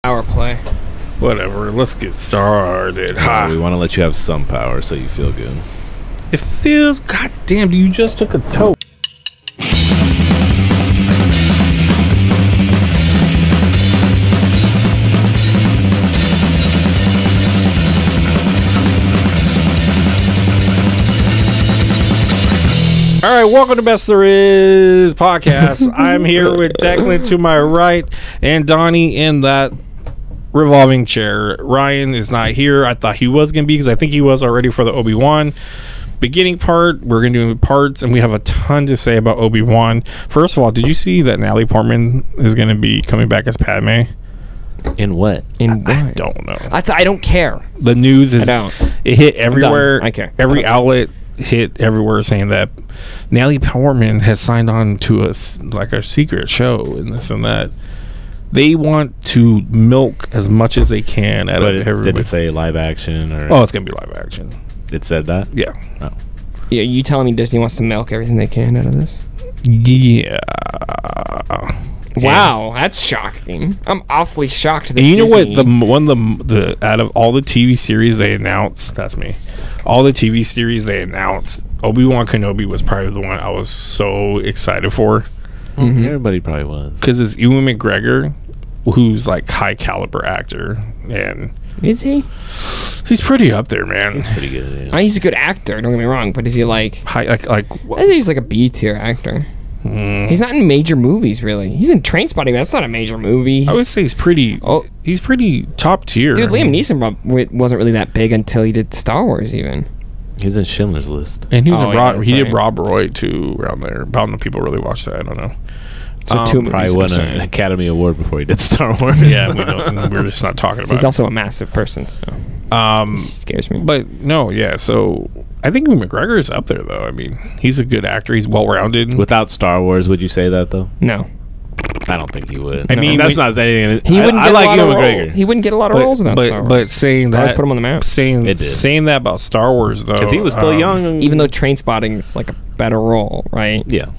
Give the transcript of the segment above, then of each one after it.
Power play. Whatever, let's get started. We want to let you have some power so you feel good. It feels, goddamn, you just took a toe. All right, welcome to Best There Is podcast. I'm here with Declan to my right and Donnie in that revolving chair. Ryan is not here. I thought he was going to be because I think he was already for the Obi-Wan beginning part. We're going to do parts, and we have a ton to say about Obi-Wan. First of all, did you see that Natalie Portman is going to be coming back as Padme? In what? I don't know. I don't care. The news is I don't. It hit everywhere. I care. Every outlet hit everywhere saying that Natalie Portman has signed on to us like a secret show and this and that. They want to milk as much as they can out of everybody. Did it say live action or? Oh, it's gonna be live action. It said that. Yeah. Oh. Yeah, you telling me Disney wants to milk everything they can out of this? Yeah. Wow, that's shocking. I'm awfully shocked that And you Disney... know what? The out of all the TV series they announced, that's me. All the TV series they announced, Obi-Wan Kenobi was probably the one I was so excited for. Mm-hmm. Everybody probably was. Because it's Ewan McGregor, who's like high caliber actor, and Is he? he's pretty up there, man. He's pretty good. Yeah. He's a good actor, don't get me wrong, but is he like... High, I think he's like a B-tier actor. He's not in major movies, really. He's in Trainspotting, but that's not a major movie. I would say he's pretty. Oh. He's pretty top tier. Dude, Liam Neeson wasn't really that big until he did Star Wars, even. He's in Schindler's List. And he was he did right. Rob Roy too around there. About the people really watch that. I don't know. So two movies. Probably won an Academy Award before he did Star Wars. Yeah, we're just not talking about. He's also a massive person, so he scares me. But no, yeah. So I think McGregor is up there, though. I mean, he's a good actor. He's well rounded. Without Star Wars, would you say that though? No. I don't think he would. I mean, that's not anything. He wouldn't. I like Ewan McGregor. He wouldn't get a lot of roles without Star Wars. But saying Star Wars that, put him on the map. saying that about Star Wars, though, Because he was still young. Even though Trainspotting is like a better role, right? Yeah.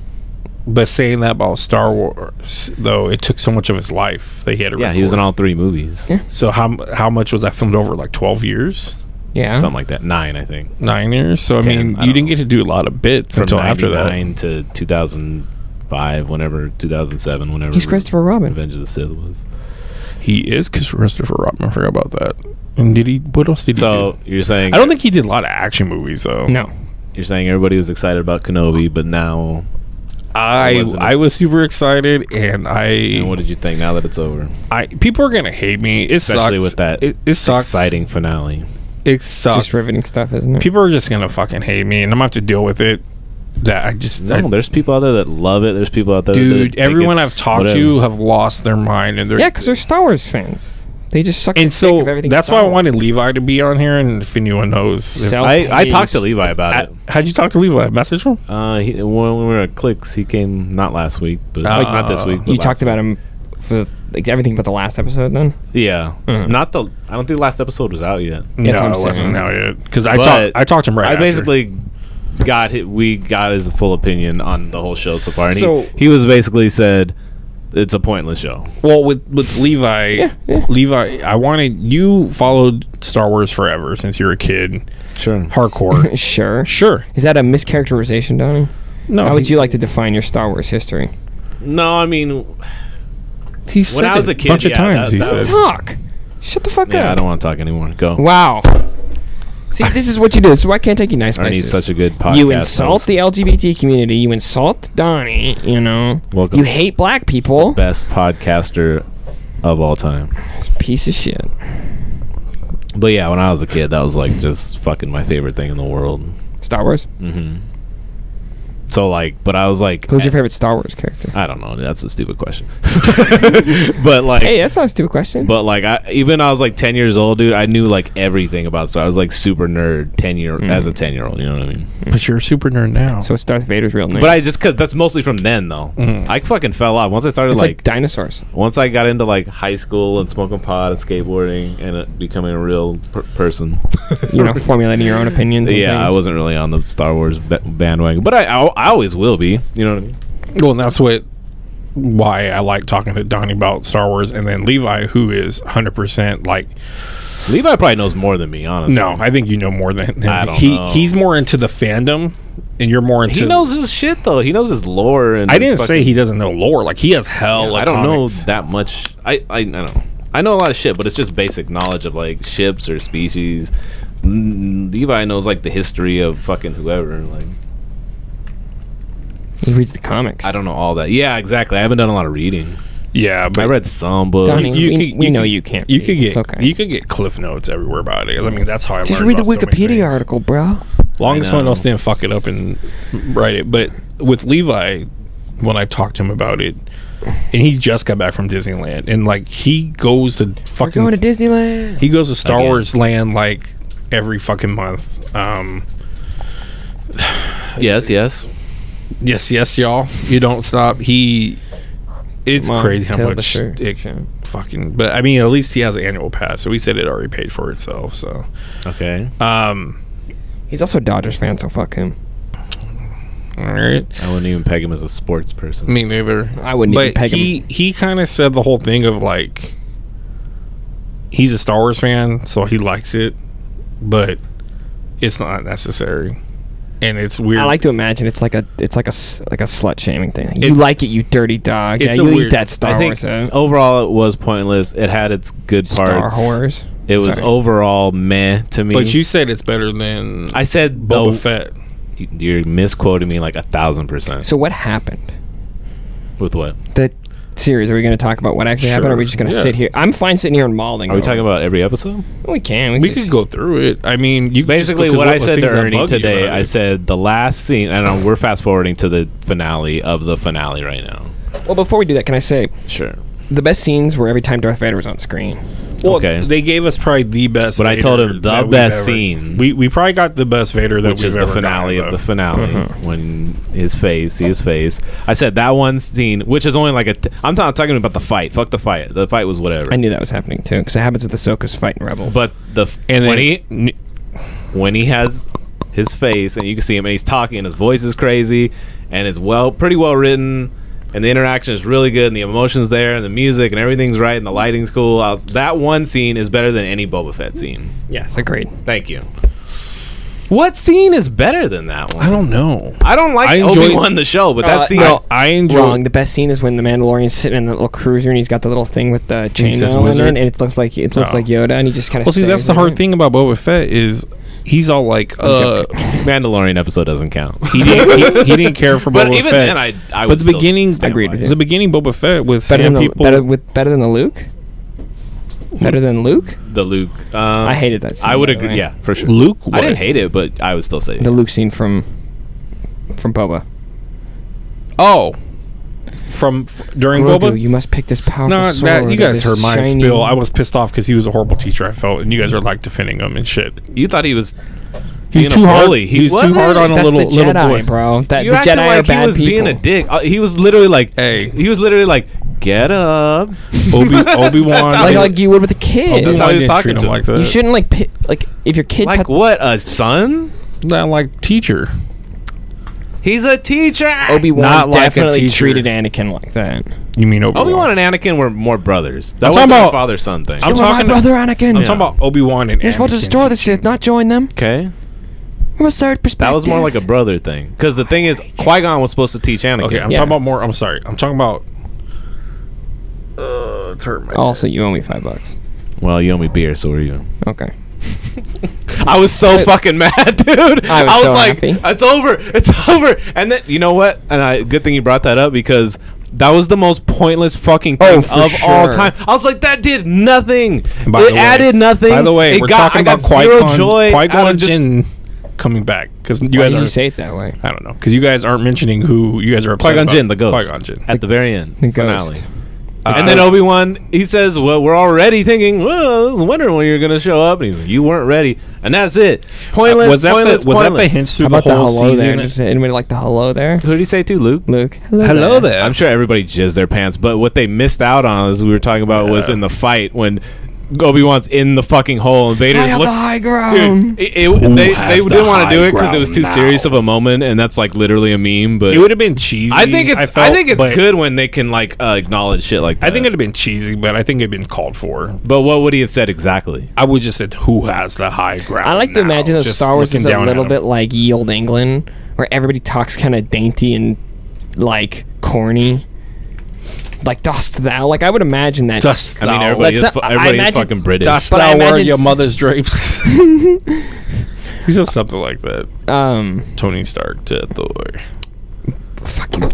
But saying that about Star Wars, though, it took so much of his life that he had to record. He was in all 3 movies. Yeah. So how much was that filmed over? Like 12 years? Yeah. Something like that. 9, I think. 9 years? So, I 10, mean, I you didn't know. get to do a lot of bits From until after that. 99 to 2005, whenever, 2007, whenever. He's Christopher Robin. Revenge of the Sith was. He is Christopher Robin. I forgot about that. And what else did he do? So, you're saying... I don't think he did a lot of action movies, though. No. You're saying everybody was excited about Kenobi, but now... I was super excited, and And what did you think now that it's over? people are gonna hate me. It Especially sucks. with that it sucks. exciting finale. It sucks. Just riveting stuff, isn't it? People are just gonna fucking hate me, and I'm gonna have to deal with it. There's people out there that love it. There's people out there dude. that Everyone think I've it's talked whatever. to have lost their mind, and they're Yeah, because they're Star Wars fans. They just suck and the dick so of everything. that's Star why I Wars. wanted Levi to be on here, and if anyone knows, I talked to Levi about it. how'd you talk to Levi? Message him? When we were at Clicks, he came not last week, but not this week. You talked about him for like everything but the last episode, then? Yeah, Mm-hmm. not the. I don't think the last episode was out yet. No, that's what I'm it wasn't saying. now yet because But I talked to him right. I after. basically we got his full opinion on the whole show so far, and So- he was basically said it's a pointless show. Well, with Levi, Yeah. Levi, you followed Star Wars forever since you were a kid, Sure. hardcore. Sure. Sure. Is that a mischaracterization, Donnie? No, How would you like to define your Star Wars history? No, I mean, He said I was it a kid, bunch of yeah, times. He that said. was- Talk. Shut the fuck yeah, up. I don't want to talk anymore. Go. Wow. See, this is what you do. This is why I can't take you nice Ernie's places. such a good podcast. You insult host. the LGBT community. You insult Donnie. You know. Welcome. You hate black people. Best podcaster of all time. This piece of shit. But yeah, when I was a kid, that was like just fucking my favorite thing in the world. Star Wars. Mm-hmm. So like, but I was like, Who's your favorite Star Wars character? I don't know. That's a stupid question. But like, Hey, that's not a stupid question. but like, even I was like 10 years old, dude. I knew like everything about Star. I was like super nerd as a 10-year-old. You know what I mean? But you're a super nerd now. So it's Darth Vader's real name. But I just cause that's mostly from then though. I fucking fell off once I started it's like like dinosaurs. once I got into like high school and smoking pot and skateboarding and becoming a real person. You know, formulating your own opinions. And Yeah, I things. wasn't really on the Star Wars bandwagon, but I always will be. You know what I mean? Well, and that's what why I like talking to Donnie about Star Wars, and then Levi, who is 100% like. Levi probably knows more than me, honestly. No, I think you know more than him. I don't know. He's more into the fandom, and you're more into. He knows his shit though. He knows his lore. And I didn't say he doesn't know lore. Like he has hell. I don't comics. know that much. I don't know. I know a lot of shit, but it's just basic knowledge of like ships or species. Levi knows like the history of fucking whoever. Like He reads the comics. I don't know all that. Yeah, exactly. I haven't done a lot of reading. Yeah, but I read some books. Donnie, we know you can't. You could get okay. you could get cliff notes everywhere about it. I mean, that's how I Just learned read the about so many Wikipedia things. article, bro. Long as someone else didn't fuck it up and write it. But with Levi, when I talked to him about it, and he just got back from Disneyland, and like he goes to fucking We're going to Disneyland. He goes to Star Wars Land like every fucking month. Yes, yes, y'all. You don't stop. It's Come on, crazy how tell the much shirt. it fucking. But I mean, at least he has an annual pass, so he said it already paid for itself. So Okay. He's also a Dodgers fan, so fuck him. All right. I wouldn't even peg him as a sports person. Me neither. I wouldn't even peg him. He kind of said the whole thing of like he's a Star Wars fan, so he likes it, but it's not necessary, and it's weird. I like to imagine it's like a slut shaming thing. You like it, you dirty dog. It's Yeah, a you weird- eat that Star I Wars. think overall it was pointless. It had its good parts. Star Wars. It was Sorry. overall meh to me. But you said it's better than I said Boba Fett. You're misquoting me like 1,000%. So what happened? With what? The series. Are we going to talk about what actually happened? Or are we just going to sit here? I'm fine sitting here and mauling. Are we talking about every episode? We can. We could go through it. I mean, you Basically, just go- 'cause what I said to things that Ernie bug you today, about I it. said the last scene, and we're fast forwarding to the finale of the finale right now. Well, before we do that, can I say Sure. the best scenes were every time Darth Vader was on screen. Well, Okay. they gave us probably the best. But I Vader told him the that we've best ever- scene. We probably got the best Vader that Which we've is the ever finale gotten, of the though. finale when his face. I said that one scene, which is only like I'm not talking about the fight. Fuck the fight. The fight was whatever. I knew that was happening too, because it happens with Ahsoka's fighting Rebels. But And when he has his face and you can see him and he's talking and his voice is crazy and it's pretty well written and the interaction is really good and the emotion's there and the music and everything's right and the lighting's cool. That one scene is better than any Boba Fett scene. yes, agreed. Thank you. What scene is better than that one? I don't know. I don't like Obi-Wan the show, but that scene. no. I enjoy. Wrong. The best scene is when the Mandalorian's sitting in the little cruiser and he's got the little thing with the says chainmail in wizard. it, and it looks like Yoda, and he just kind of. Well, see, that's the hard thing about Boba Fett is he's all like, Mandalorian episode doesn't count. he didn't care for Boba But even Fett. then, I but would the still beginning, stand agreed by with it. you. the beginning Boba Fett with better Sam than people. better than the Luke. Better than Luke. The Luke. I hated that scene. I would by the agree. way. Yeah, for sure. Luke. I didn't hate it, but I would still say The Luke scene from Boba. Oh, during Grogu, Boba. you must pick this powerful No, sword. that you guys this heard my shiny- spiel. I was pissed off because he was a horrible teacher. I felt, and you guys are like defending him and shit. You thought he was. He's being too a hard. bully. He's too wasn't. hard on a That's little the Jedi, boy. bro. That You the acted Jedi like are bad he was people. being a dick. He was literally like, Hey. He was literally like, get up. Obi-Wan. like you would with a kid. That's how he was didn't talking treat him to him. like that. You shouldn't like if your kid Like what? A son? Not like teacher. He's a teacher. Obi-Wan Not like a definitely teacher. treated Anakin like that. You mean Obi-Wan? Obi-Wan and Anakin were more brothers. That I'm wasn't talking a about- father-son thing. I'm You were my talking- brother Anakin. I'm talking about Obi-Wan and You're supposed to Anakin destroy the teaching. Sith, not join them. Okay. From a third perspective. That was more like a brother thing. Because the thing is, Qui-Gon was supposed to teach Anakin. Okay, I'm Yeah. talking about more. I'm sorry. I'm talking about. It's hurt my Also, you owe me $5. Well, you owe me beer, so are you. Okay. I was so fucking mad, dude. I was so like, happy. it's over. And then, you know what? And good thing you brought that up because that was the most pointless fucking thing for of all sure. time. I was like, that did nothing. By It the way- added nothing. By the way, It we're got- talking I got about zero Qui-Gon. joy out Qui-Gon of just- Jinn coming back because you Why guys did are. you say it that way? I don't know because you guys aren't mentioning who you guys are upset Qui-Gon about. Jinn, the ghost. Qui-Gon Jinn. At the very end. The finale. ghost. And then Obi-Wan, he says, well, we're already thinking, well, I was wondering when you're going to show up. And he's like, you weren't ready. And that's it. Pointless, was that pointless, the pointless. hints How through the about the whole hello season? there? Does anybody like the hello there? Who did he say to, Luke? Luke. Hello there. I'm sure everybody jizzed their pants, but what they missed out on, as we were talking about, was in the fight when Obi-Wan's in the fucking hole, and Vader's I have the high ground. Dude, they didn't want to do it because it was too serious of a moment, and that's like literally a meme. But it would have been cheesy. I think it's good when they can like acknowledge shit like that. I think it'd have been cheesy, but I think it'd been called for. But what would he have said exactly? I would just said, "Who has the high ground?" I like to imagine that Just Star Wars is looking a down little at him. bit like ye old England, where everybody talks kind of dainty and like corny. Like, dost thou? Like, I would imagine that. Dost I mean, thou? everybody is imagine- fucking British. Dost But I thou wear imagine your s- mother's drapes? He said something like that. Tony Stark to Thor. Fuck you.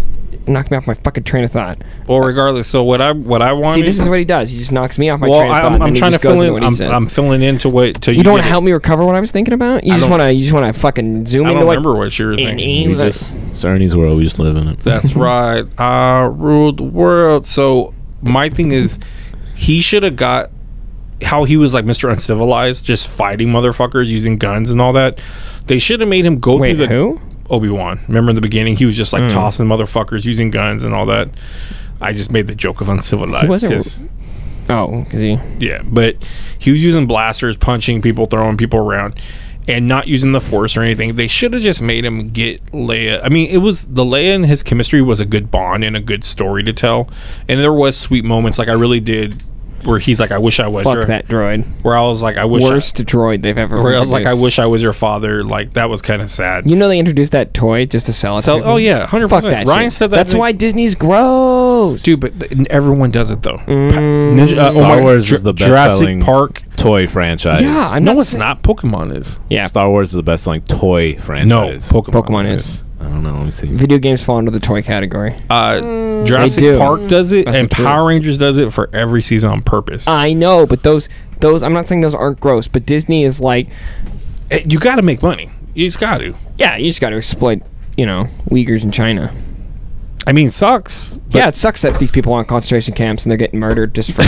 Knock me off my fucking train of thought. Well, regardless. So what I want. See, this is what he does. He just knocks me off my Well, train of thought. I'm and trying to then he just goes fill into in. what he says. I'm filling into what. To You don't want to get it. help me recover what I was thinking about? You just want to fucking zoom I into don't what. remember what you were thinking. It's Ernie's world. We just live in it. That's right. I ruled the world. So my thing is, he should have got how he was like Mr. Uncivilized, just fighting motherfuckers using guns and all that. They should have made him go Wait, through the who? Obi-Wan. Remember in the beginning, he was just like tossing motherfuckers using guns and all that. I just made the joke of uncivilized. He wasn't- 'cause- Oh, because he. yeah, but he was using blasters, punching people, throwing people around, and not using the Force or anything. They should have just made him get Leia. I mean, the Leia and his chemistry was a good bond and a good story to tell, and there was sweet moments. Like I really did, where he's like, "I wish I was Fuck your." that droid. Where I was like, "I wish." Worst droid they've ever. Where I was like, "I produced. wish I was your father." Like that was kind of sad. You know they introduced that toy just to sell it. to So, people? oh yeah, 100%. Fuck that. Ryan shit. said that. That's why Disney's gross, dude. But everyone does it though. Star Wars is the Jurassic best-selling Park. toy franchise. Yeah, I'm No, not it's saying- not. Pokemon is. Yeah, Star Wars is the best-selling toy No, franchise. Pokemon is. I don't know. Let me see. Video games fall into the toy category. Jurassic do. Park does it, That's and the truth. Power Rangers does it for every season on purpose. I know, but those I'm not saying those aren't gross, but Disney is like, You got to make money. You just got to. yeah, you just got to exploit, Uyghurs in China. I mean, sucks. Yeah, it sucks that these people are on concentration camps and they're getting murdered just for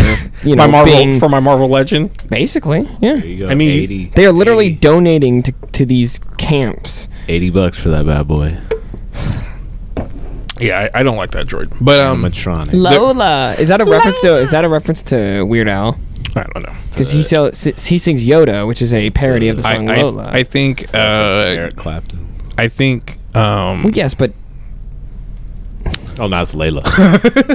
My Marvel being, for my Marvel Legend. basically, yeah. There you go. I mean, 80, They are literally 80 donating to these camps. $80 for that bad boy. Yeah, I don't like that droid. But Animatronic. Lola, is that a reference to Weird Al? I don't know. Because he sings Yoda, which is a parody of the song Lola. I think. Eric Clapton. I think. Well, yes, but Oh, now it's Layla.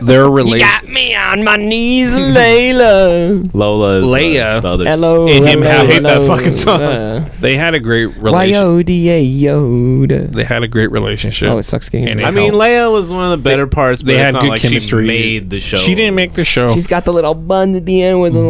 They're you related. got me on my knees, Layla. Lola is Leia. the other. Hello, And him hello, hate that hello, fucking song. They had a great relationship. Yoda. They had a great relationship. Oh, it sucks getting And into it I mean, helped. Leia was one of the better parts. But They it's had not good like chemistry. She made the show. She didn't make the show. She's got the little bun at the end with the.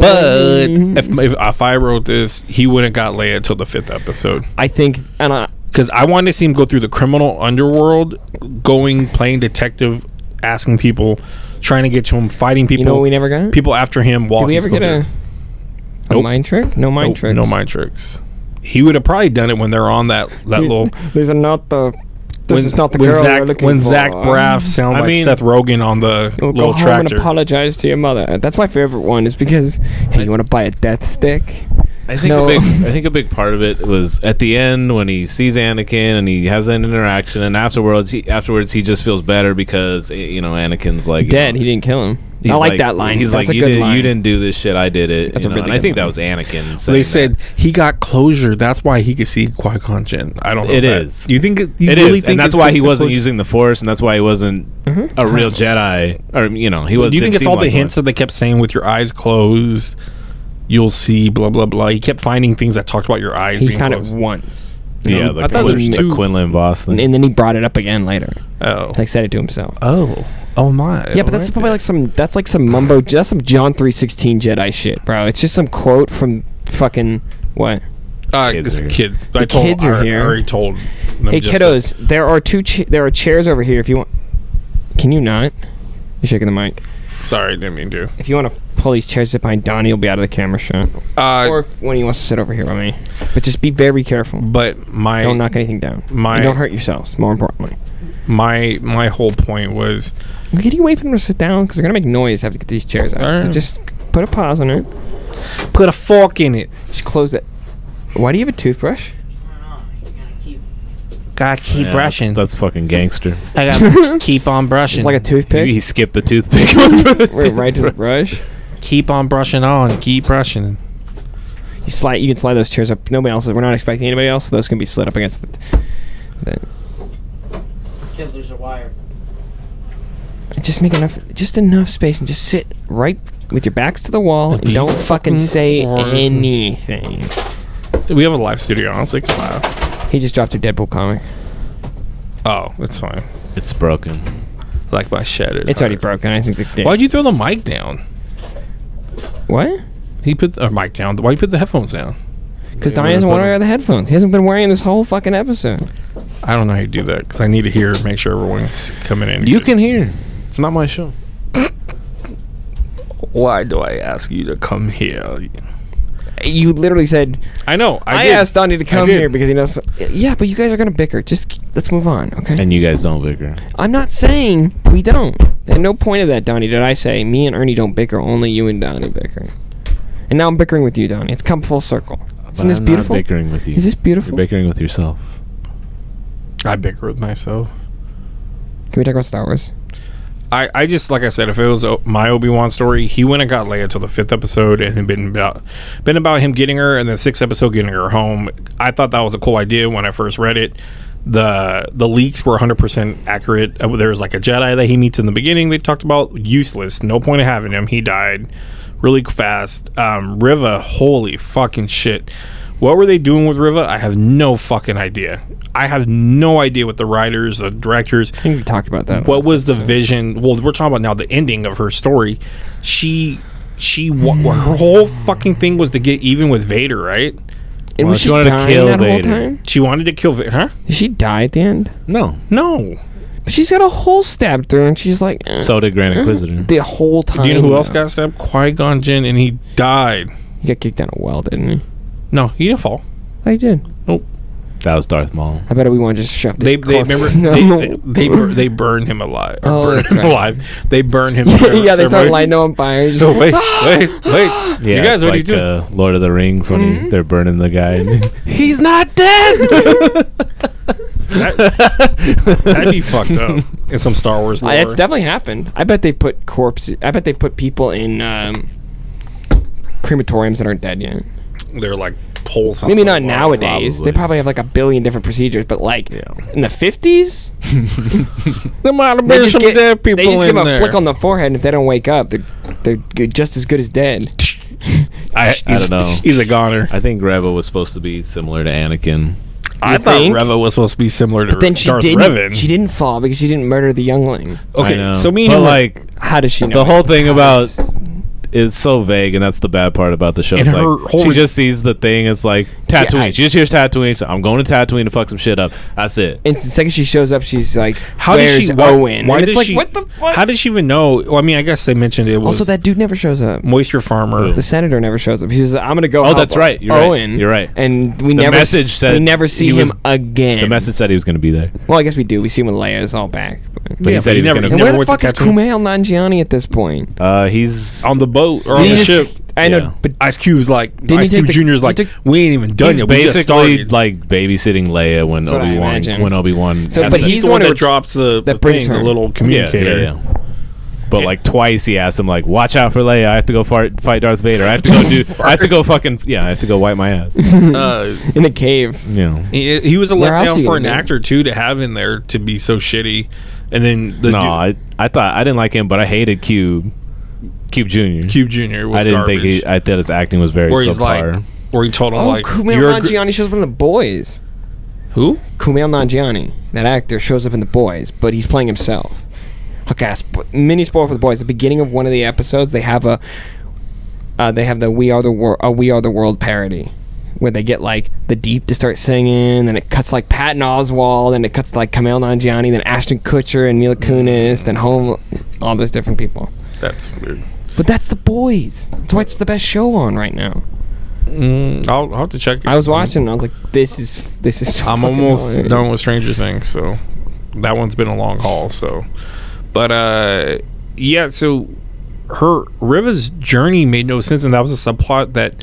But if I wrote this, he wouldn't got Leia till the 5th episode. I think, Because I wanted to see him go through the criminal underworld, playing detective, asking people, trying to get to him, fighting people. you know what we never got? people after him while Did we he's ever get going a through. Nope. mind trick? No mind Nope, tricks. No mind tricks. He would have probably done it when they're on that little. These are not the. This is not the when girl Zach, we're looking when for. Zach Braff sounded like mean- Seth Rogen on the You'll little go home and tractor. apologize to your mother. That's my favorite one. Is because hey, you want to buy a death stick? I think No. I think a big part of it was at the end when he sees Anakin and he has an interaction, and afterwards he just feels better because Anakin's like Dead. He didn't kill him. he's I like that line. He's That's like a good you line. didn't do this shit. I did it. That's a really and I good think that line. was Anakin. So they saying said he got closure. That's why he could see Qui-Gon Jinn. I don't know. It if that- is. You think it? You it really is, think and that's it's why gonna he get wasn't closure? using the Force, and that's why he wasn't a real Jedi, or he was. Do you think didn't it's all seem the like hints one. that they kept saying with your eyes closed? You'll see, blah blah blah. He kept finding things that talked about your eyes. He being found it closed. once, Yeah, I thought there was the two. Quinlan Voss thing. and then he brought it up again later. Oh, Like said it to himself. oh my. Yeah, but that's probably like some mumbo. That's some John 3:16 Jedi shit, bro. It's just some quote from fucking what? Kids. Kids. The kids are here. I already told. them Hey just kiddos, there are there are chairs over here if you want. Can you not? You're shaking the mic. Sorry, didn't mean to. If you want to pull these chairs up behind Donnie, you'll be out of the camera shot. Or if, when he wants to sit over here with me. But just be very careful. but Don't knock anything down. my- And don't hurt yourselves, more importantly. my whole point was We're getting away from them to sit down because they're going to make noise to have to get these chairs out. So Alright. just put a pause on it. put a fork in it. Just close it. Why do you have a toothbrush? Gotta keep Yeah, brushing. That's fucking gangster. I gotta keep on brushing. It's like a toothpick. He skipped the toothpick. Right to the brush. Keep on brushing on. Keep brushing. You can slide those chairs up. Nobody else. We're not expecting anybody else. So those can be slid up against the Can't lose a wire. just make enough space, and just sit right with your backs to the wall, and don't fucking say anything. We have a live studio. I don't think laugh. He just dropped a Deadpool comic. Oh, it's fine. It's broken. Like my shattered. It's already broken. I think the Why'd you throw the mic down? What? He put the mic down. Why you put the headphones down? Because Donnie doesn't want to wear the headphones. He hasn't been wearing this whole fucking episode. I don't know how you do that because I need to hear, make sure everyone's coming in. You can hear. It's not my show. Why do I ask you to come here? You literally said, I know. I did. asked Donnie to come did. here because he knows. Yeah, but you guys are going to bicker. Just let's move on, okay? And you guys don't bicker. I'm not saying we don't. At no point of that, Donnie, did I say me and Ernie don't bicker. Only you and Donnie bicker. And now I'm bickering with you, Donnie. It's come full circle. Isn't this I'm beautiful? not bickering with you. Is this beautiful? You're bickering with yourself. I bicker with myself. Can we talk about Star Wars? I just, like I said, if it was my Obi-Wan story, he went and got Leia till the 5th episode, and it been about him getting her, and then 6th episode getting her home. I thought that was a cool idea when I first read it. The leaks were 100% accurate. There was like a Jedi that he meets in the beginning. They talked about useless, no point of having him. He died really fast. Riva, holy fucking shit. What were they doing with Riva? I have no fucking idea. I have no idea what the writers, the directors. I think we talked about that. What was the vision? Well, we're talking about now the ending of her story. Her whole fucking thing was to get even with Vader, right? And was she she wanted to dying kill that whole Vader. time? She wanted to kill Vader, huh? Did she die at the end? No. No. But she's got a hole stabbed through, and she's like, So did Grand Inquisitor. the whole time. Do you know who else got stabbed? Qui-Gon Jinn, and he died. He got kicked down a well, didn't he? No, he didn't fall. Oh, he did. Nope. That was Darth Maul. I bet Obi-Wan just shoved They his corpse. remember they burned him alive. Oh, Burned that's him right. alive. They burned him. Yeah, they started lighting him on fire. Just, Oh, wait. Yeah, You guys, it's what are you like doing? Lord of the Rings when they're burning the guy. He's not dead. That'd be fucked up in some Star Wars lore. It's definitely happened. I bet they put people in crematoriums that aren't dead yet. They're like holes. Maybe not nowadays. probably. They probably have like a billion different procedures, but like in the 50s, There might have they been just, some dead people they just give in a there. flick on the forehead, and if they don't wake up, they're just as good as dead. I don't know. He's a goner. I think Reva was supposed to be similar to Anakin. I thought think? Reva was supposed to be similar to Then she Darth didn't. Revan. She didn't fall because she didn't murder the youngling. I Okay, know. so me and but him were- like How does she know? the whole thing about is so vague, and that's the bad part about the show. And It's her like, whole she just sees the thing. It's like Tatooine. She just hears Tatooine. So I'm going to Tatooine to fuck some shit up. That's it. And the second she shows up, she's like, How "Where's did she? Owen?" Why And did it's like, she? what the? What? How did she even know? Well, I mean, I guess they mentioned it was Also, that dude never shows up. moisture farmer. The senator never shows up. He's like, I'm gonna go. Oh, help that's right. You're right. Owen. You're right. And we The never message said we never see he him was- again. The message said he was going to be there, Well, I guess we do. We see when Leia's all back. but he said he was going And to. where the went to fuck is Tatooine. Kumail Nanjiani at this point? He's on the boat or on Did the he ship. just- I know, Yeah. but Ice Cube's like, Didn't he Ice Cube take the- Junior's he like, took- we ain't even done he's yet. We just basically started. like babysitting Leia when That's what I Obi-Wan imagine. when Obi-Wan. So, asked but him- he's the the one one that who- drops the brings thing, her. the little communicator. Yeah. But like twice he asked him like, "Watch out for Leia. I have to go fight Darth Vader. I have to go do. I have to go fucking I have to go wipe my ass." in a cave. You know. He was a Where else letdown you for gonna an go? actor too to have in there to be so shitty, and then the No, dude, I thought I didn't like him, but I hated Cube Junior. Cube Junior was I didn't garbage. think I thought his acting was very where he's subpar. like, where he told him Oh, like, Kumail you're a gr- Nanjiani shows up in The Boys. who? Kumail Nanjiani, that actor, shows up in The Boys, but he's playing himself. Okay, mini spoiler for The Boys. At the beginning of one of the episodes, they have the We Are the World parody, where they get like the Deep to start singing, then it cuts like Patton Oswalt, and it cuts like Kumail Nanjiani, then Ashton Kutcher and Mila Kunis, then all those different people. That's weird. But that's The Boys. That's why it's the best show on right now. I'll have to check it. I was watching, and I was like, this is so I'm fucking almost hilarious. done with Stranger Things, so that one's been a long haul. So, but yeah. So Riva's journey made no sense, and that was a subplot that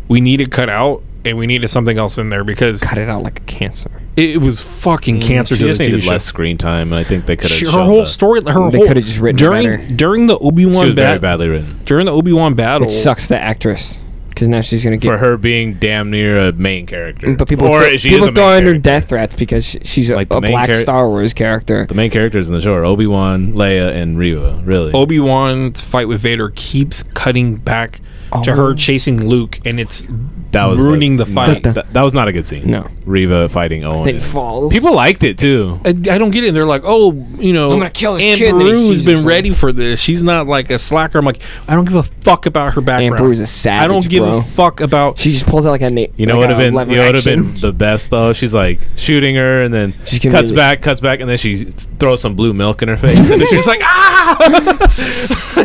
we needed cut out, and we needed something else in there because Cut it out like a cancer. It was fucking cancer She to the just TV needed show. less screen time, and I think they could have. Her whole story, They could have just written it better. during the She Obi-Wan was very battle. badly written During the Obi-Wan battle, It sucks the actress because now she's gonna get. for her being damn near a main character. But people, or she people is a main throwing her character. death threats because she's Like a the main black Star Wars character. The main characters in the show are Obi-Wan, Leia, and Reva. Really, Obi-Wan's fight with Vader keeps cutting back to her chasing Luke, and it's that was ruining the fight. That was not a good scene. No. Reva fighting Owen. Then he falls. People liked it too. I don't get it. They're like, oh, you know, I'm gonna kill his Aunt kid, and then he Beru's sees been his ready for this. She's not like a slacker. I'm like, I don't give a fuck about her background. Aunt Beru's a savage, I don't give bro. a fuck about. She just pulls out like a You know like what would have been? lever You know what would have action. been the best though. She's like shooting her, and then She's gonna cuts be- back, and then she throws some blue milk in her face, and then she's like, ah!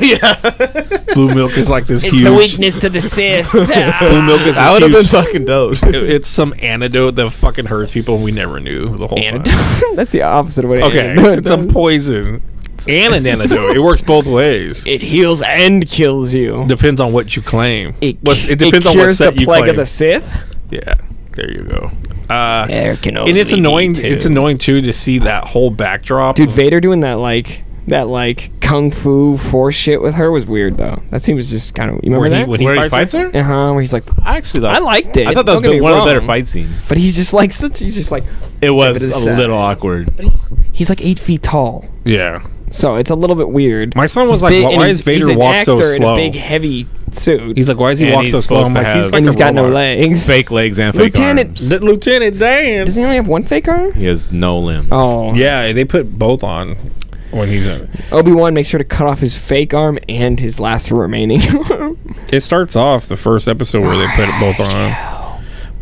Yeah, Blue milk is like this It's huge. the weakness to the Sith. Blue milk is that would have been huge. fucking dope. It's some antidote that fucking hurts people, and we never knew the whole time. That's the opposite of what Okay, antidote it's a does. poison and an antidote. It works both ways. It heals and kills you. Depends on what you claim. It depends on what cures set the you plague claim. of the Sith. Yeah, there you go. There can only And it's be annoying. two. It's annoying too to see that whole backdrop. Dude, Vader doing that kung fu force shit with her was weird though. That scene was just kind of. You remember that? when he Where he fights fights her? Where he's like, I actually thought I liked it. I thought that was Don't get me one of the better wrong. fight scenes. But he's just like such. He's just like. It was Give it a a sec. little awkward. But he's like 8 feet tall, Yeah. so it's a little bit weird. My son was He's like, big, why and is he's Vader an walk so actor slow? In a big heavy suit. He's like, why is he And walk so he's slow? supposed I'm to like, he's have- like and a he's got no robot. legs. Fake legs and fake Lieutenant- arms. Lieutenant Dan. Does he only have one fake arm? He has no limbs. Oh, Yeah, they put both on when he's in. Obi-Wan makes sure to cut off his fake arm and his last remaining arm. It starts off the first episode where they put it both on.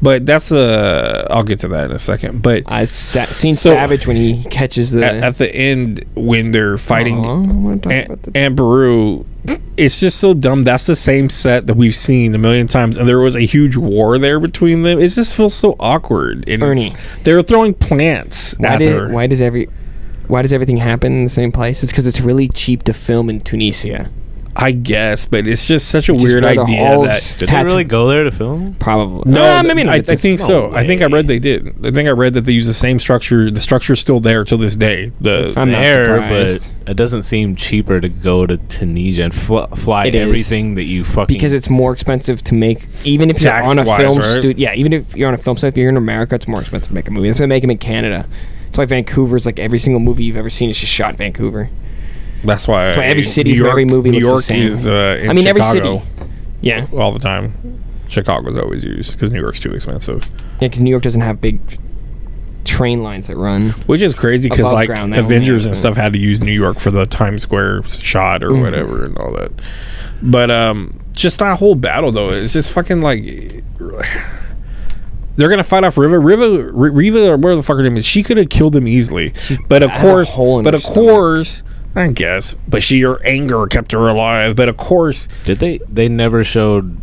But that's I'll get to that in a second. But I've seen So- Savage when he catches the. at the end when they're fighting I wanna talk about the- and Beru, it's just so dumb. That's the same set that we've seen a million times, and there was a huge war there between them. It just feels so awkward. And Ernie. they were throwing plants at her. Why does everything happen in the same place? It's because it's really cheap to film in Tunisia. I guess, but it's just such a Which is weird where the idea whole that. Did they really go there to film? Probably. No, maybe not. I think so. No I think I way. read they did. I think I read that they use the same structure. The structure's still there till this day. I'm not There, surprised. but it doesn't seem cheaper to go to Tunisia and fly It is. everything that you fucking. Because it's more expensive to make, even if you're on a Tax-wise, film right? studio. Yeah, even if you're on a film set, if you're in America, it's more expensive to make a movie. That's why they make them in Canada. That's why Vancouver's like every single movie you've ever seen is just shot in Vancouver. That's why. That's why every city New for York, every movie New looks the York same. is. In I mean, every Chicago city. Yeah, all the time. Chicago's always used because New York's too expensive. yeah, because New York doesn't have big train lines that run. Which is crazy because Above like ground, they only Avengers have and the- stuff had to use New York for the Times Square shot or whatever and all that. But just that whole battle though, it's just fucking like. They're gonna fight off Reva, or whatever the fuck her name is. She could have killed him easily, but of has a course, hole in her stomach. I guess. But her anger kept her alive. But of course, Did they? They never showed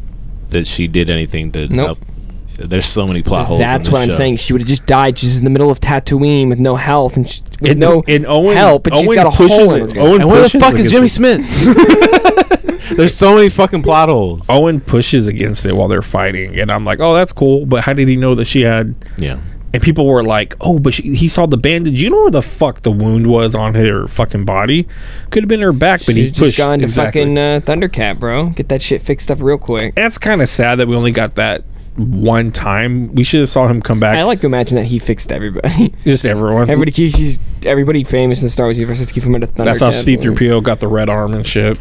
that she did anything to Nope. help. There's so many plot holes. That's in what this I'm show. saying. She would have just died. She's in the middle of Tatooine with no health and with no Owen, help, but she's Owen got a pushes hole in her it- gut. Owen And where the pushes fuck is against Jimmy it. Smith? There's so many fucking plot holes. Owen pushes against it while they're fighting, and I'm like, oh, that's cool. But how did he know that she had? Yeah. And people were like, oh, but he saw the bandage. You know where the fuck the wound was on her fucking body? Could have been her back, but he She's pushed. just gone to exactly. fucking Thundercat, bro. Get that shit fixed up real quick. That's kind of sad that we only got that one time. We should have saw him come back. I like to imagine that he fixed everybody. Just everyone. Everybody famous in the Star Wars universe has to keep him into Thundercat. That's how C-3PO got the red arm and shit.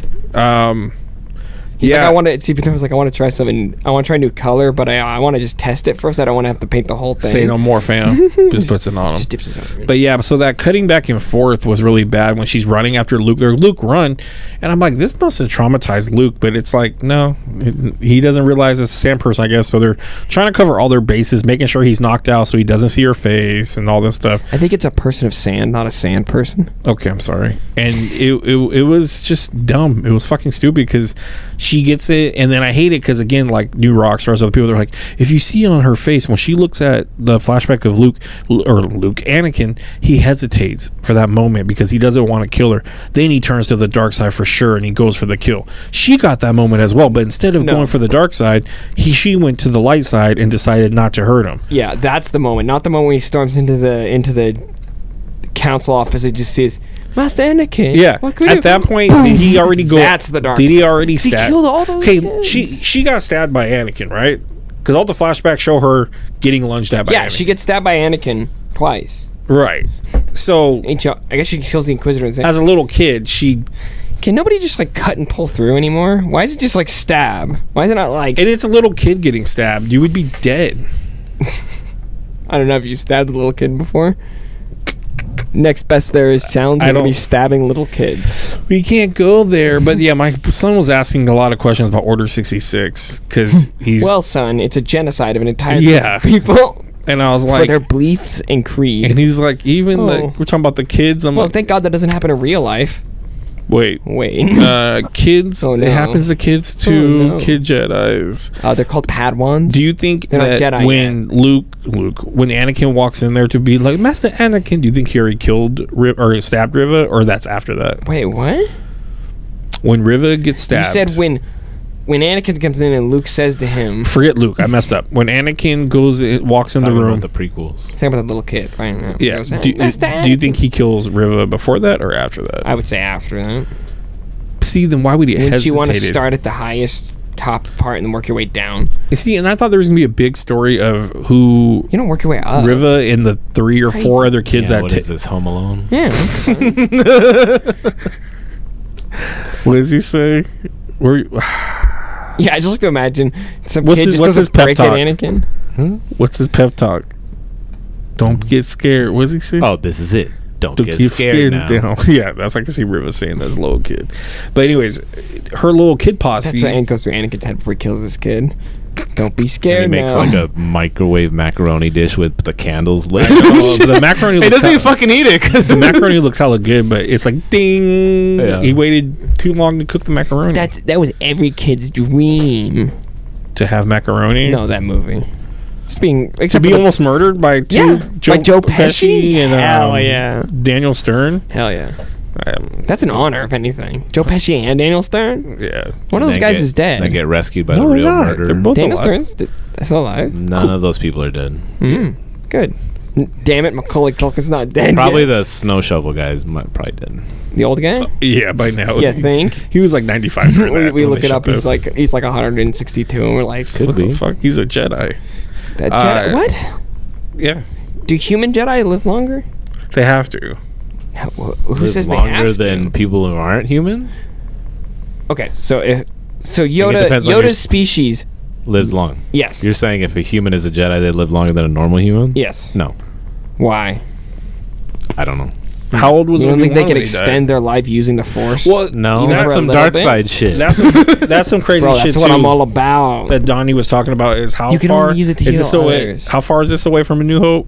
He's Yeah. like, I want to. C-3PO was like, I want to try something. I want to try a new color, but I want to just test it first. I don't want to have to paint the whole thing. Say no more, fam. Just puts it on him. Just dips his own. But yeah, so that cutting back and forth was really bad when she's running after Luke. They're Luke, run. And I'm like, this must have traumatized Luke. But it's like, no, he doesn't realize it's a sand person, I guess. So they're trying to cover all their bases, making sure he's knocked out so he doesn't see her face and all this stuff. I think it's a person of sand, not a sand person. Okay, I'm sorry. And it was just dumb. It was fucking stupid because she gets it, and then I hate it because, again, like New Rockstars, other people, they're like, if you see on her face when she looks at the flashback of Anakin, he hesitates for that moment because he doesn't want to kill her. Then he turns to the dark side for sure, and he goes for the kill. She got that moment as well, but instead of going for the dark side, she went to the light side and decided not to hurt him. Yeah, that's the moment, not the moment when he storms into the council office. It just says, Master Anakin. Yeah. At that point, did he already go? That's the dark Did he side. already stab? He killed all those kids. she got stabbed by Anakin, right? Because all the flashbacks show her getting lunged at by Anakin. Yeah, she gets stabbed by Anakin twice. Right. So I guess she kills the Inquisitor. as a little kid, can nobody just like cut and pull through anymore? Why is it just like stab? Why is it not like? And it's a little kid getting stabbed. You would be dead. I don't know if you stabbed a little kid before. Next best there is challenge. I'm gonna be stabbing little kids. We can't go there, but yeah, my son was asking a lot of questions about Order 66 because he's well, son, it's a genocide of an entire Yeah. group of people. And I was For like, their beliefs and creed. and he's like, we're talking about the kids. I'm Well, like, thank God that doesn't happen in real life. wait, kids. Oh, no. It happens to kids too. Oh, no. Kid Jedis. They're called Padawans. Do you think They're not that Jedi when when Anakin walks in there to be like Master Anakin, do you think he already killed or stabbed Riva, or that's after that? Wait, what? When Riva gets stabbed, You said when Anakin comes in and Luke says to him, forget Luke. I messed up. When Anakin walks in the room, the prequels. same with the little kid, right? yeah. Do you think he kills Riva before that or after that? I would say after that. See, then why would he hesitate? Wouldn't you want to start at the highest top part and then work your way down? You see, and I thought there was gonna be a big story of who You don't work your way up. Riva and the 3 or 4 crazy. other kids Yeah, that what is this, Home Alone? Yeah. What does he say? Yeah, I just like to imagine some What's kid his- just what's his doesn't pep break at talk? Anakin. What's his pep talk? Don't get scared. What does he say? Oh, this is it. Don't get keep scared now. down. Yeah, that's like I see Riva saying that as a little kid. But anyways, her little kid posse. That's what Anakin goes through Anakin's head before he kills this kid. Don't be And scared he makes now. like a microwave macaroni dish with the candles lit. The macaroni. He looks doesn't even fucking eat it. the macaroni looks hella good, but it's like ding. Yeah. He waited too long to cook the macaroni. That was every kid's dream. To have macaroni. No, that movie. Just being To except be for the- almost murdered by by Joe Pesci? and Hell yeah. Daniel Stern. Hell yeah. That's an honor, if anything. Joe Pesci and Daniel Stern. Yeah. One of those guys is dead. They get rescued by No, the they're real not. murderer. They're both Daniel alive. Stern's still alive. None of those people are dead. Good. Damn it, Macaulay Culkin's not dead. Probably yet. the snow shovel guys might probably dead. The old guy. Yeah, by now. You think? He was like 95 for that. we when look they it up. showed He's like 162, and we're like, Could What be. the fuck? He's a Jedi. that Jedi. What? Yeah. Do human Jedi live longer? They have to. Who Live says they longer have than to? people who aren't human? Okay, so it Yoda depends on your Yoda's species. Lives long. Yes. You're saying if a human is a Jedi, they live longer than a normal human? Yes. No. Why? I don't know. How old was You don't think Obi-Wan they could when he died? extend their life using the Force? Well, No, Even that's for a some little dark bit? side shit. that's some crazy Bro, shit that's too. what I'm all about. That Donnie was talking about is how You can far only use it to is heal this away? others. How far is this away from A New Hope?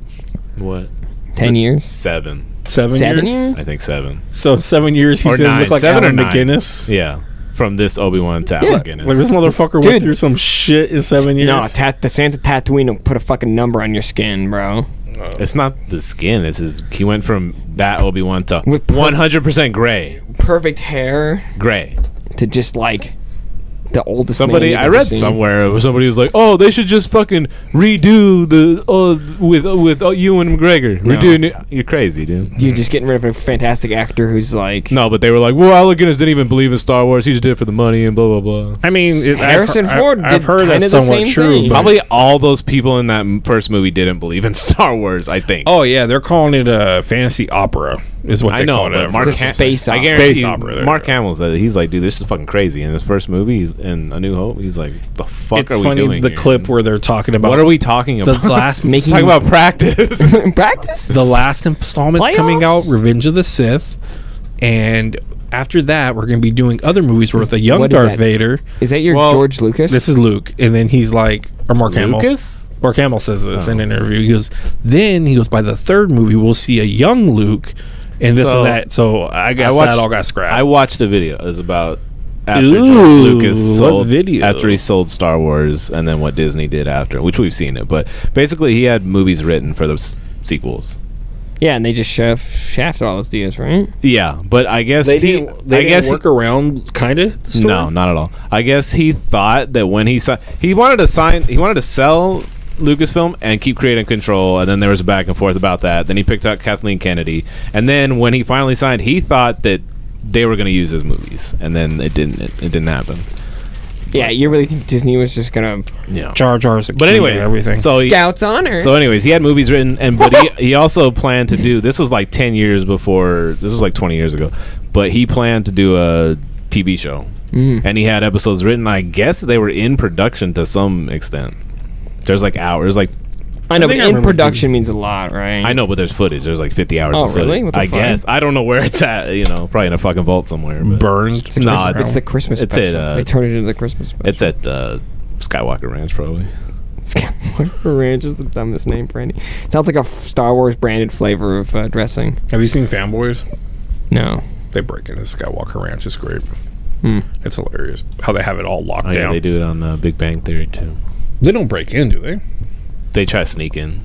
What? 10 years. 7. 7 years? I think 7. So 7 years he's Or gonna 9. look like 7 or Alan 9. McGinnis. Yeah. From this Obi-Wan to Yeah. Alec Guinness. Like this motherfucker Dude. went through some shit in 7 years. No, the Santa Tatooine will put a fucking number on your skin, bro. It's not the skin. It's his. He went from that Obi-Wan to With 100% gray. Perfect hair Gray. to just like the oldest. Somebody man I you've read ever seen. somewhere where somebody was like, "Oh, they should just fucking redo the with Ewan McGregor." No. Redoing it. You're crazy, dude. You're just getting rid of a fantastic actor who's like. No, but they were like, "Well, Alec Guinness didn't even believe in Star Wars. He just did it for the money and blah blah blah." I mean, Harrison Ford I've did heard that's kinda the somewhat same true. thing. But Probably all those people in that first movie didn't believe in Star Wars. I think. oh yeah, they're calling it a fantasy opera. Is what I they know, call it. but Mark It's a space I opera. guarantee Space you, opera, there you Mark go. Hamill said it. He's like, dude, this is fucking crazy. In his first movie, he's in A New Hope. He's like, the fuck It's are we funny doing the here? clip where they're talking about What are we talking the about? last Making- Talking about practice. Practice. the last installment's coming out, Playoffs? Revenge of the Sith, and after that we're gonna be doing other movies with a young what is Darth that? Vader. Is that your Well, George Lucas? This is Luke, and then he's like, or Mark Hamill. Lucas? Mark Hamill says this in Oh. an interview. He goes, by the third movie we'll see a young Luke, and this So, and that. So I guess watched- that all got scrapped. I watched a video. It was about after Ooh, Lucas what sold video? after he sold Star Wars, and then what Disney did after, which we've seen it. But basically, he had movies written for those sequels. Yeah, and they just shafted all those deals, right? Yeah, but I guess They didn't work around kind of. No, not at all. I guess he thought that when he wanted to sell Lucasfilm and keep creative control, and then there was a back and forth about that. Then he picked out Kathleen Kennedy, and then when he finally signed, he thought that they were going to use his movies, and then it didn't happen. Yeah, you really think Disney was just gonna Jar Jar's, But anyways, everything. so Scout's honor? So anyways, he had movies written, but he also planned to do, this was like 10 years before, this was like 20 years ago, but he planned to do a TV show, and he had episodes written. I guess they were in production to some extent. There's like hours, like I know, but in production means a lot, right? I know, but there's footage. There's like 50 hours Oh, of footage. really? What the I fuck? guess. I don't know where it's at, probably in a fucking vault somewhere. But Burned. It's the Christmas It's special. at, They turned it into the Christmas special. it's at Skywalker Ranch, probably. Skywalker Ranch is the dumbest name for any. Sounds like a Star Wars branded flavor of dressing. Have you seen Fanboys? No. They break into Skywalker Ranch. It's great. Hmm. It's hilarious how they have it all locked Oh, yeah, down. they do it on Big Bang Theory, too. They don't break in, do they? They try to sneak in.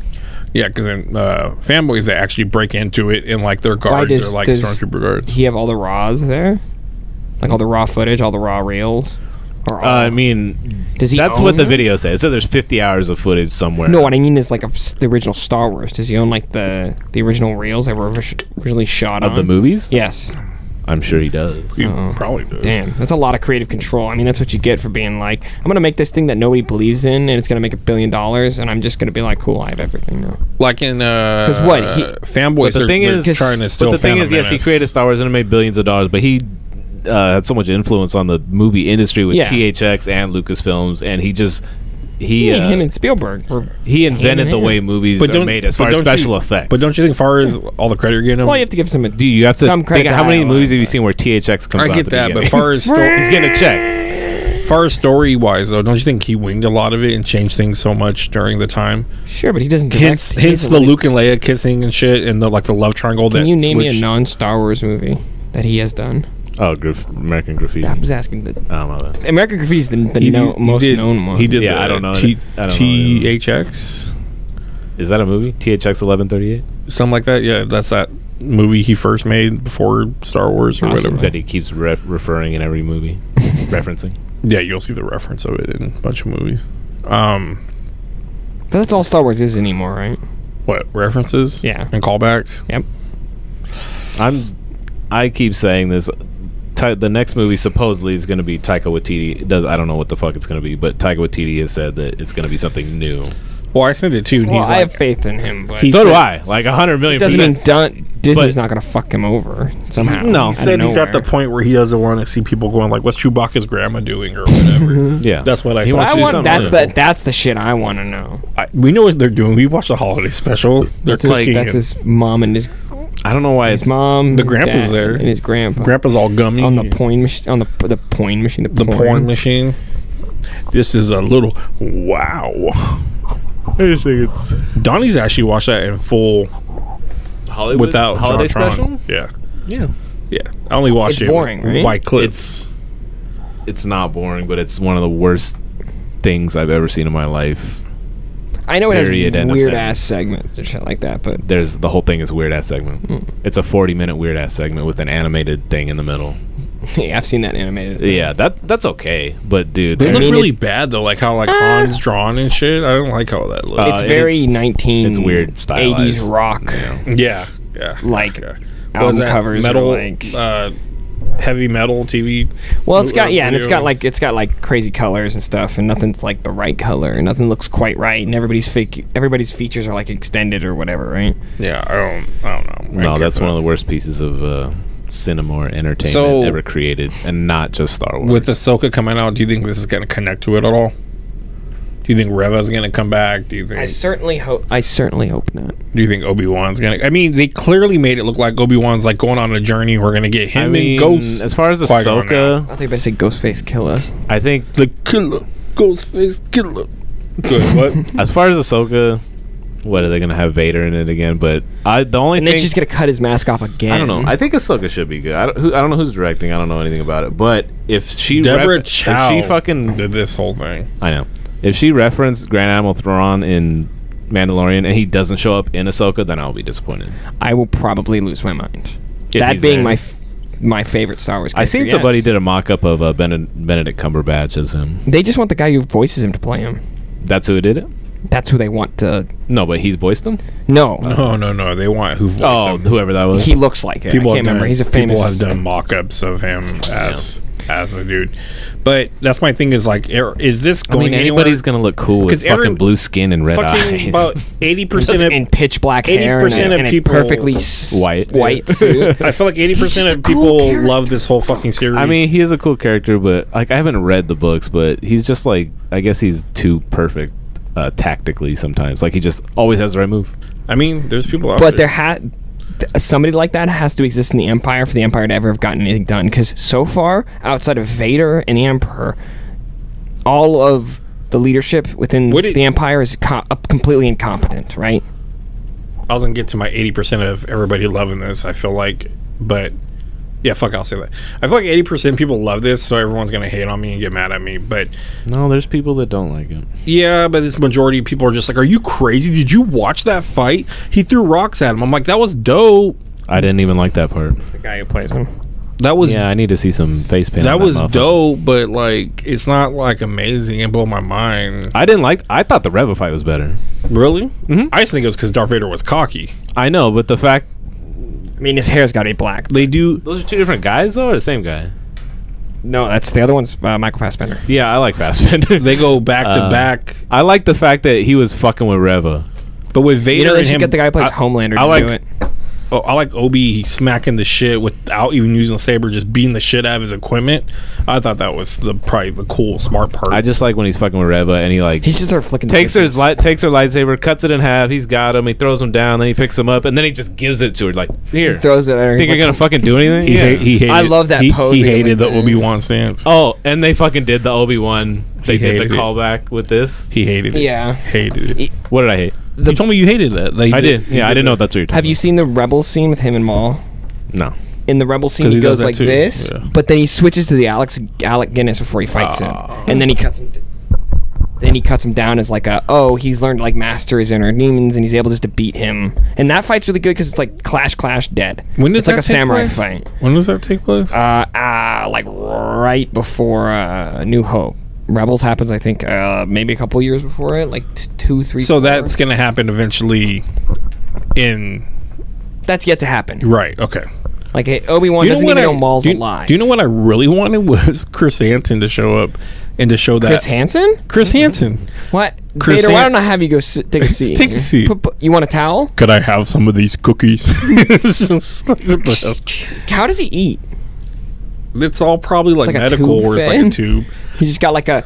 Yeah, because in Fanboys, they actually break into it in like their guards does- or like does stormtrooper guards. He have all the raws there? Like all the raw footage, all the raw reels? Or all, I mean, does he that's own what the them? video said. It said there's 50 hours of footage somewhere. No, what I mean is like the original Star Wars. Does he own like the original reels that were originally shot Of on? the movies? Yes. I'm sure he does. He Oh, probably does. Damn, that's a lot of creative control. I mean, that's what you get for being like, I'm gonna make this thing that nobody believes in, and it's gonna make $1 billion, and I'm just gonna be like, cool, I have everything now. Like in what, Fanboys, But the thing is, trying to steal but the thing is, yes, he Menace. created Star Wars and it made billions of dollars, but he had so much influence on the movie industry with Yeah. THX and Lucasfilms, and Him and Spielberg were he invented the hand. way movies are made as far as special effects. But don't you think, far as all the credit you're getting him? Well, you have to give some. Do you have to some credit think to how many Iowa, movies have you but- seen where THX comes out? I get that, but far as he's getting a check. far as story wise though, don't you think he winged a lot of it and changed things so much during the time? Sure, but he doesn't. Hints the Luke and Leia kissing and shit, and the love triangle. Can that you name me a switched- non-Star Wars movie that he has done? Oh, American Graffiti. I was asking the I don't know that. American Graffiti is the He most did- known one. He did. Yeah, the I don't know. T- I don't know. THX, Is that a movie? THX 1138 something like that. Yeah, that's that movie he first made before Star Wars or Awesome. whatever. that he keeps referring in every movie, referencing. Yeah, you'll see the reference of it in a bunch of movies. But that's all Star Wars is anymore, right? What references? Yeah. and callbacks. Yep. I keep saying this. The next movie supposedly is going to be Taika Waititi. I don't know what the fuck it's going to be, but Taika Waititi has said that it's going to be something new. Well, I sent it too. And Well, he's I like, have faith in him, but He So said- do I. Like 100 million. doesn't mean Disney's But- not gonna fuck him over somehow. No. He out said of he's at the nowhere. point where he doesn't want to see people going like, "What's Chewbacca's grandma doing?" or whatever. Yeah, That's what I He said. wants I to do want something that's new. that's the shit I want to know. We know what they're doing. We watched the holiday special. They're That's his, cooking that's and his mom and his I don't know why it's mom. The his grandpa's dad, there. and his grandpa. Grandpa's all gummy on the porn machine. On the porn machine. the porn machine. This is a little wow. I just think it's Donnie's actually watched that in full Hollywood without holiday John Tron. special. Yeah, Yeah, yeah. I only watched It's it boring, right? by clips. it's not boring, but it's one of the worst things I've ever seen in my life. I know it Period, has end of weird ass sentence. segments and shit like that, but There's the whole thing is a weird ass segment. It's a 40-minute weird ass segment with an animated thing in the middle. yeah, I've seen that animated. Yeah, that's okay, but dude, They I look mean, really bad though, like how like Han's drawn and shit. I don't like how that looks. It's it- very it's- 19. it's weird, stylized. 80s rock yeah, yeah. like What is album that? covers. Metal, Or like, heavy metal TV. well, it's got and it's got video. like crazy colors and stuff, and nothing's like the right color, and nothing looks quite right, and everybody's features are like extended or whatever, right? Yeah, I don't know. No, that's one of the worst pieces of cinema or entertainment So- ever created, and not just Star Wars. With Ahsoka coming out, do you think this is going to connect to it at all? Do you think Reva's going to come back? Do you think? I certainly hope not. Do you think Obi-Wan's going to? I mean, they clearly made it look like Obi-Wan's like going on a journey. We're going to get him I mean, and Ghost. as far as Qui-Gon Ahsoka, I thought you better say Ghostface Killer. I think the killer, Ghostface killer. Good. What? as far as Ahsoka, what are they gonna have Vader in it again? But the only And thing then she's gonna cut his mask off again. I don't know. I think Ahsoka should be good. I don't know who's directing. I don't know anything about it. But if she Deborah Chow if she fucking did this whole thing. I know. If she referenced Grand Admiral Thrawn in Mandalorian and he doesn't show up in Ahsoka, then I'll be disappointed. I will probably lose my mind. If That he's being there. my favorite Star Wars character. I seen yes. somebody did a mock-up of Benedict Cumberbatch as him. They just want the guy who voices him to play him. That's who did it? That's who they want to. No, but he's voiced them? No. No. They want who voiced Oh, him. whoever that was. He looks like it. I can't remember. He's a famous. People have done mock-ups of him as a dude, but that's my thing. Is like, is this going anywhere? anybody's gonna look cool with fucking blue skin and red eyes. About 80% of in pitch black hair 80% and of a people perfectly white suit. I feel like 80% He's just of a cool people character. love this whole fucking series. I mean, he is a cool character, but like I haven't read the books, but he's just like I guess he's too perfect tactically sometimes. Like he just always has the right move. I mean, there's people out But there. somebody like that has to exist in the Empire for the Empire to ever have gotten anything done. Because so far, outside of Vader and the Emperor, all of the leadership within the Empire is completely incompetent, right? I was gonna get to my 80% of everybody loving this. I feel like, but yeah, fuck, I'll say that. I feel like 80% of people love this, so everyone's gonna hate on me and get mad at me. But no, there's people that don't like it. Yeah, but this majority of people are just like, "Are you crazy? Did you watch that fight? He threw rocks at him." I'm like, "That was dope." I didn't even like that part. The guy who plays him. That was I need to see some face paint. That on was motherfucker. dope, but like, it's not like amazing. It blew my mind. I thought the Rebel fight was better. Really? Mm-hmm. I just think it was because Darth Vader was cocky. I know, but the fact I mean, his hair's got to be black. They do. those are two different guys though, or the same guy? No, that's the other one's Michael Fassbender. Yeah, I like Fassbender. They go back to back. I like the fact that he was fucking with Reva. But with Vader You know, they and should him, get the guy who plays Homelander to do it. I like Obi smacking the shit without even using the saber, just beating the shit out of his equipment. I thought that was probably the cool, smart part. I just like when he's fucking with Reva and he like He's just start flicking. takes her switches. takes her lightsaber, cuts it in half. He's got him. He throws him down. Then he picks him up and then he just gives it to her. Like here, He throws it at her. think He's you're like, gonna fucking do anything? he, Yeah. he hated. I love that pose. He He hated like the that. Obi-Wan stance. Oh, and they fucking did the Obi-Wan. They did hated the it. callback with this. He hated it. Yeah. Hated it. What did I hate? You told me you hated that. I did. Yeah, I didn't know that's what you're talking Have you seen the Rebel scene with him and Maul? about. No. In the Rebel scene, 'Cause he he does goes that like too. this, Yeah. but then he switches to the Alec Guinness before he fights him, and then he cuts him. Then he cuts him down as like he's learned to like master his inner demons, and he's able just to beat him. And that fight's really good because it's like clash, dead. When does it's like that a samurai take place? fight. When does that take place? Like right before New Hope. Rebels happens, I think, maybe a couple years before it, like 2, 3. So 4. that's gonna happen eventually. That's yet to happen. Right. Okay. Like Obi-Wan doesn't even know Maul's do you- alive. Do you know what I really wanted was Chris Hansen to show up and to show that Chris Hansen? Chris Hansen. What? Chris Vader, why Han- don't I have you go take a seat? Take a seat. You want a towel? Could I have some of these cookies? It's just like, what the hell? How does he eat? It's all probably like like a medical, tube where it's like a fan? tube. He's got like a.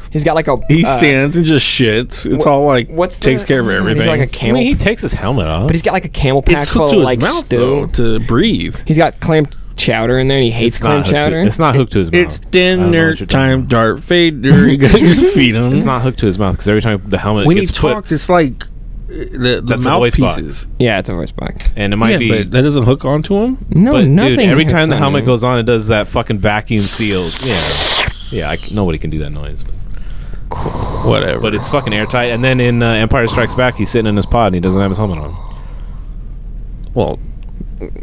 He stands and just shits. It's all like takes care of everything. He's like a I camel. mean, he takes his helmet off. but he's got like a camel pack it's full hooked of to like his mouth though, stew. to breathe. He's got clam chowder in there. And he hates It's clam not hooked to- chowder. It's not hooked to his mouth. It's I don't know dinner what you're talking time, about. Darth Vader. You gotta just feed him. It's not hooked to his mouth because every time the helmet When he gets put, talks, it's like the That's a voice box. mouthpieces. Yeah, it's a voice box. and it might Yeah, be. but that doesn't hook onto him. No, But nothing. dude, every hooks time the on helmet him. goes on, it does that fucking vacuum seal. Yeah, nobody can do that noise. Whatever. But it's fucking airtight. And then in Empire Strikes Back, he's sitting in his pod and he doesn't have his helmet on. well,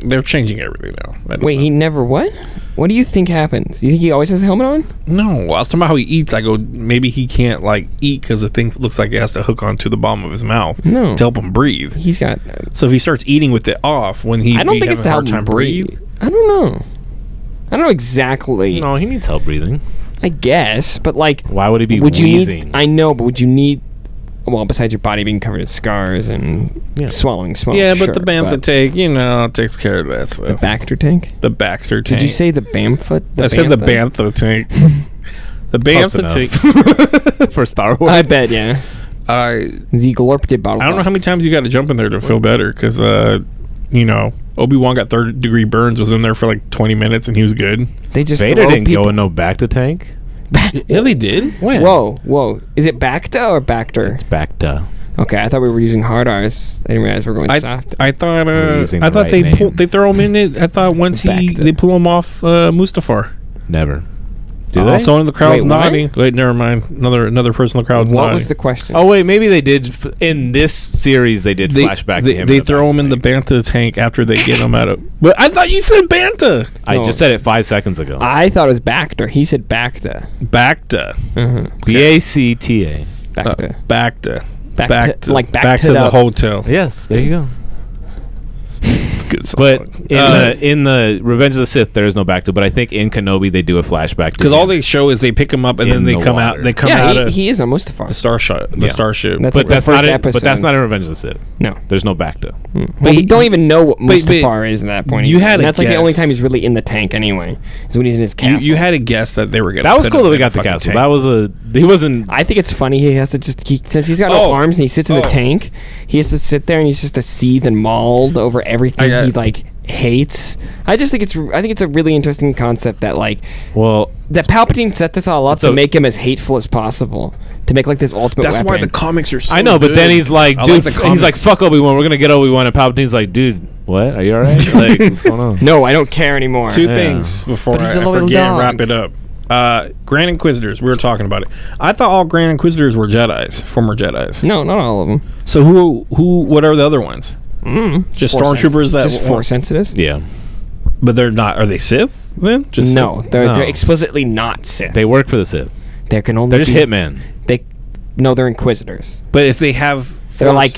they're changing everything now. I don't Wait, know. he never what? What do you think happens? You think he always has a helmet on? No, I was talking about how he eats. I go, maybe he can't like eat because the thing looks like it has to hook onto the bottom of his mouth No. to help him breathe. He's got. So if he starts eating with it off, when he I don't think it's to help him breathe. I don't know. I don't know exactly. No, he needs help breathing. I guess, but like, Why would he be would you wheezing? need? I know, but would you need? Well, besides your body being covered in scars and swallowing smoke. Yeah, but sure, the Bantha tank, takes care of that stuff. the Baxter tank. The Baxter tank. Did you say the Bamfoot? I said the Bantha tank. The Close Bantha tank. For Star Wars. I bet, yeah. I The Glorpted bottle. I don't know how many times you got to jump in there to feel better because Obi-Wan got third-degree burns, was in there for like 20 minutes, and he was good. They just Vader throw didn't people. go in no back to tank. Yeah, they did. When? Whoa. Is it Bacta or Bacter? Back to. Okay, I thought we were using hard R's. I didn't realize we were going soft. I thought using I the thought right they throw him in it. I thought once they pull him off Mustafar. Never. Do they? Someone in the crowd's Wait, what? nodding. Wait, never mind. Another person in the crowd's What nodding. was the question? Oh wait, maybe they did in this series. They did flashback to him. They throw him in the Bantha tank after they get him out of. But I thought you said Bantha. I just said it 5 seconds ago. I thought it was Bacta. He said Bacta. Bacta. BACTA. Bacta. Bacta. Back to- like back back to to the- the hotel. Yes, there you go. It's good song. But in the Revenge of the Sith, there is no back to. But I think in Kenobi they do a flashback because all they show is they pick him up and In then they the come out. water. They come out Yeah, of he is on Mustafar. the starship. The starship. That's But the that's first not it. episode. But that's not in Revenge of the Sith. No. There's no back to. But we don't even know what Mustafar is at that point. you either. had And a that's like the only guess. time he's really in the tank anyway. Is when he's in his castle. you had a guess that they were going. That was cool that we got the castle. That was he wasn't. I think it's funny he has to since he's got no arms and he sits in the tank, he has to sit there and he's just to seethe and mauled over everything he like hates. I think it's a really interesting concept that like that Palpatine set this all up to make him as hateful as possible, to make like this ultimate That's weapon. why the comics are so I know, but good. then he's like, I dude, like the he's like, comics. fuck Obi-Wan. We're gonna get Obi-Wan, and Palpatine's like, dude, what? Are you all right? Like, what's going on? No, I don't care anymore. Two things before But he's I a loyal forget and dog. wrap it up. Grand Inquisitors. We were talking about it. I thought all Grand Inquisitors were Jedis, former Jedis. No, not all of them. So what are the other ones? Just stormtroopers that just force sensitives. Yeah, but they're not. Are they Sith then? Just No, Sith? they're explicitly not Sith. they work for the Sith. There can only They're just be hitmen. they're Inquisitors. But if they have force, They're like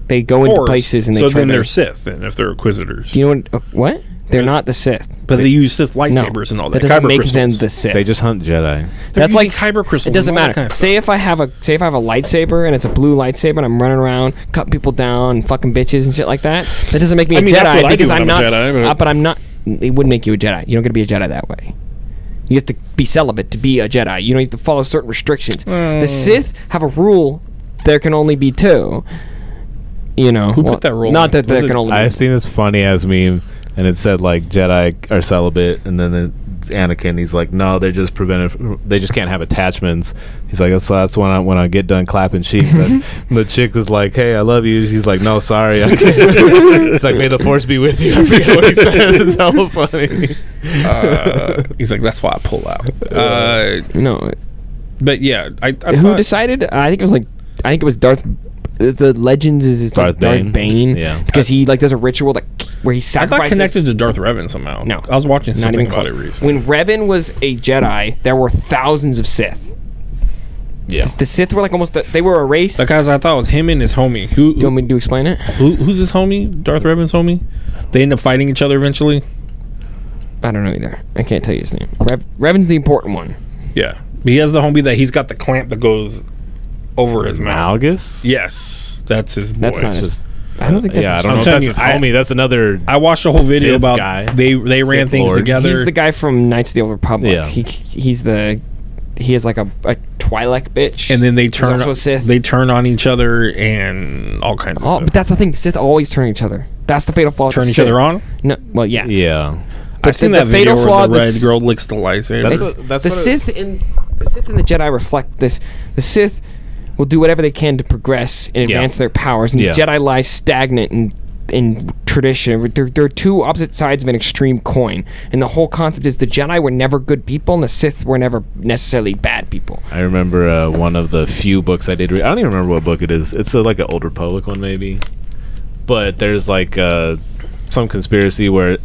they go into places and they so try then to. they're Sith. Then if they're Inquisitors, Do you know what? They're not the Sith. but they use Sith No, lightsabers and all that. that doesn't Kyber make crystals. them the Sith. They just hunt Jedi. That's like Kyber crystals. It doesn't and all that matter. kind of Say if I have a lightsaber and it's a blue lightsaber and I'm running around cutting people down and fucking bitches and shit like that. That doesn't make me a mean, that's Jedi what I do because when I'm I'm a not. Jedi, But I'm not. It would make you a Jedi. You don't get to be a Jedi that way. You have to be celibate to be a Jedi. You don't have to follow certain restrictions. The Sith have a rule. There can only be two. You know Who put that rule Not in? that there Was can it- only. be I've seen this funny ass meme, and it said like Jedi are celibate, and then it's Anakin. He's like, no, they're just prevented. They just can't have attachments. He's like, that's when I get done clapping cheeks. The chick is like, hey, I love you. He's like, no, sorry. I can't. It's like, may the force be with you. I forget what he says. It's hella funny. he's like, that's why I pull out. No. But yeah, I Who thought- decided? I think it was Darth. The legends is it's like Darth Darth Bane. Yeah. Because he like does a ritual that where he I sacrifices. thought connected to Darth Revan somehow. No. I was watching Not something even about close. it recently. When Revan was a Jedi, there were thousands of Sith. Yeah. The Sith were like almost they were a race. The guys I thought was him and his homie. Do you want me to explain it? Who's his homie? Darth Revan's homie? They end up fighting each other eventually? I don't know either. I can't tell you his name. Revan's the important one. Yeah. He has the homie that he's got the clamp that goes over his mouth. Malgus? Yes. That's his boy. That's not his. I don't think that's. Yeah, I his don't know if telling that's his you, homie. That's another. I watched a whole video Sith about guy. they ran Sith things Lord. together. He's the guy from Knights of the Old Republic. Yeah. He is like a Twi'lek bitch. and then they He's turn also a Sith. they turn on each other and all kinds of Oh, stuff. but that's the thing. Sith always turn each other. That's the fatal flaw. of Turn the each Sith. other on? No, well, yeah. Yeah. I've seen the that video fatal flaw where of the the red girl licks the lightsaber. That's the what Sith and the Jedi reflect this. The Sith will do whatever they can to progress and Yeah. advance their powers, and Yeah. the Jedi lie stagnant in tradition. They're two opposite sides of an extreme coin, and the whole concept is the Jedi were never good people, and the Sith were never necessarily bad people. I remember one of the few books I did read. I don't even remember what book it is. It's like an Old Republic one, maybe. But there's like some conspiracy where